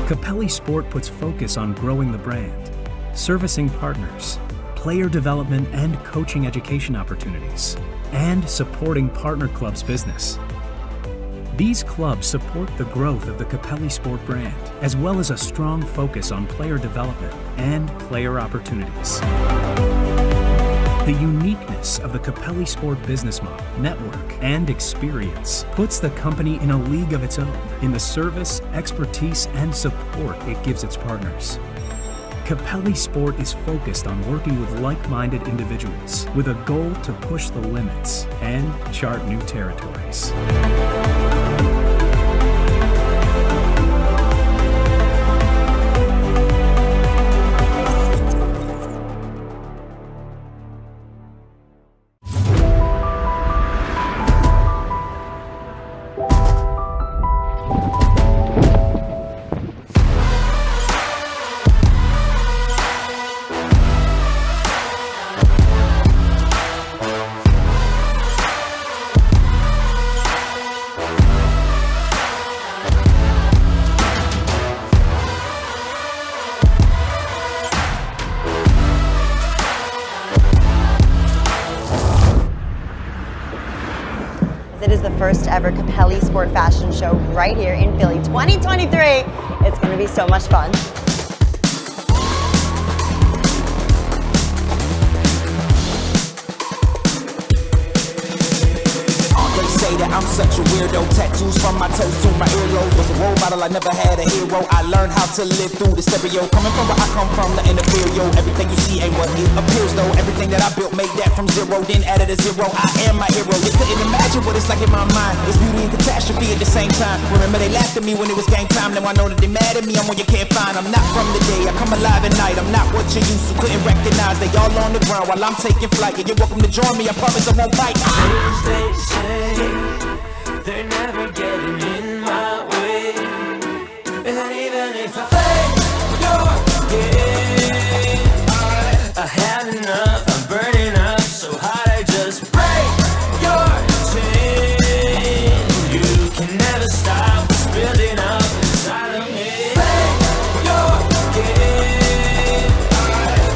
Capelli Sport puts focus on growing the brand, servicing partners, player development and coaching education opportunities, and supporting partner clubs' business. These clubs support the growth of the Capelli Sport brand, as well as a strong focus on player development and player opportunities. The uniqueness of the Capelli Sport business model, network, and experience puts the company in a league of its own in the service, expertise, and support it gives its partners. Capelli Sport is focused on working with like-minded individuals with a goal to push the limits and chart new territories. It is the first ever Capelli Sport fashion show right here in Philly 2023. It's going to be so much fun. They say that I'm such a weirdo. Tattoos from my toes to my earlobe. Was a role model, I never had a hero. I learned how to live through the stereo. Coming from where I come from, the inferior. Everything you see ain't what it appears though. Everything that I built, made that from zero, then added a zero. I am my hero. You couldn't imagine what it's like in my mind. It's beauty and catastrophe at the same time. Remember they laughed at me when it was game time. Now I know that they mad at me. I'm one you can't find. I'm not from the day. I come alive at night. I'm not what you used to. Couldn't recognize. They all on the ground while I'm taking flight. Yeah, you're welcome to join me. I promise I won't bite. Things they say, they're never getting in my way. And even if I play your game, I had enough, I'm burning up so hot I just break your chain. You can never stop what's building up inside of me. Play your game,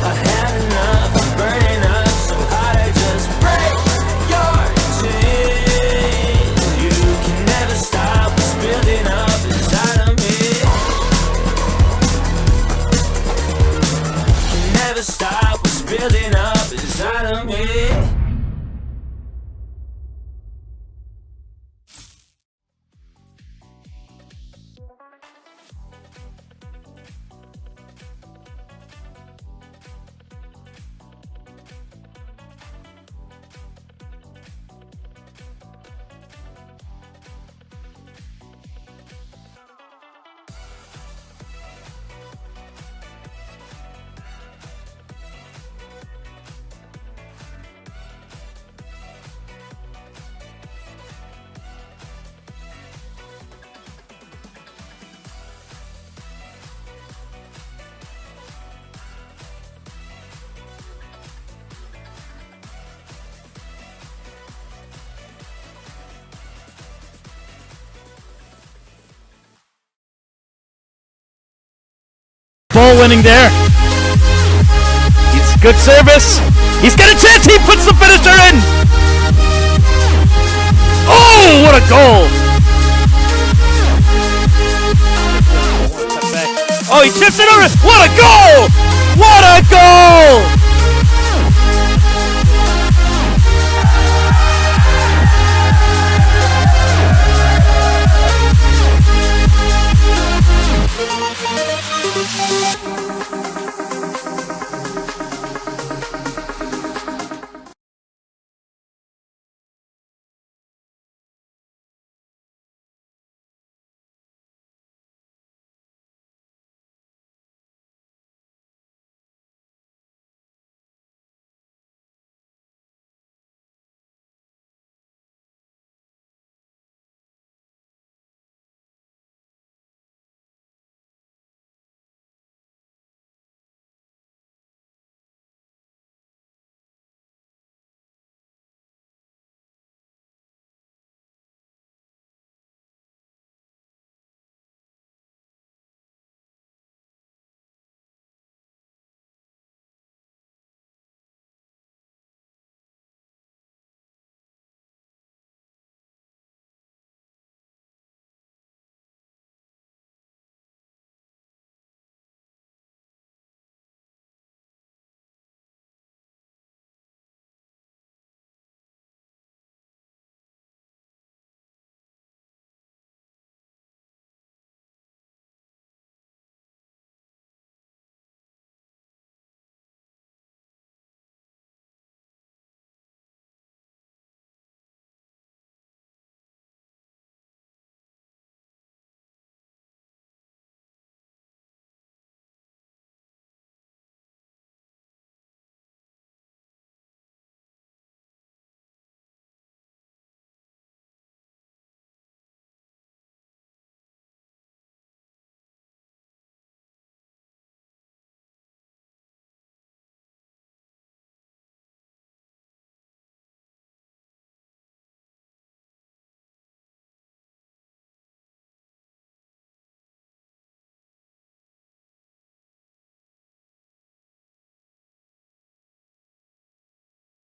I had enough, I'm burning up so hot I just break your chain. You can never stop what's building up inside of me. Can never stop what's building up inside of me. Ball winning there. He's good service. He's got a chance. He puts the finisher in. Oh, what a goal. Oh, he chips it over. What a goal.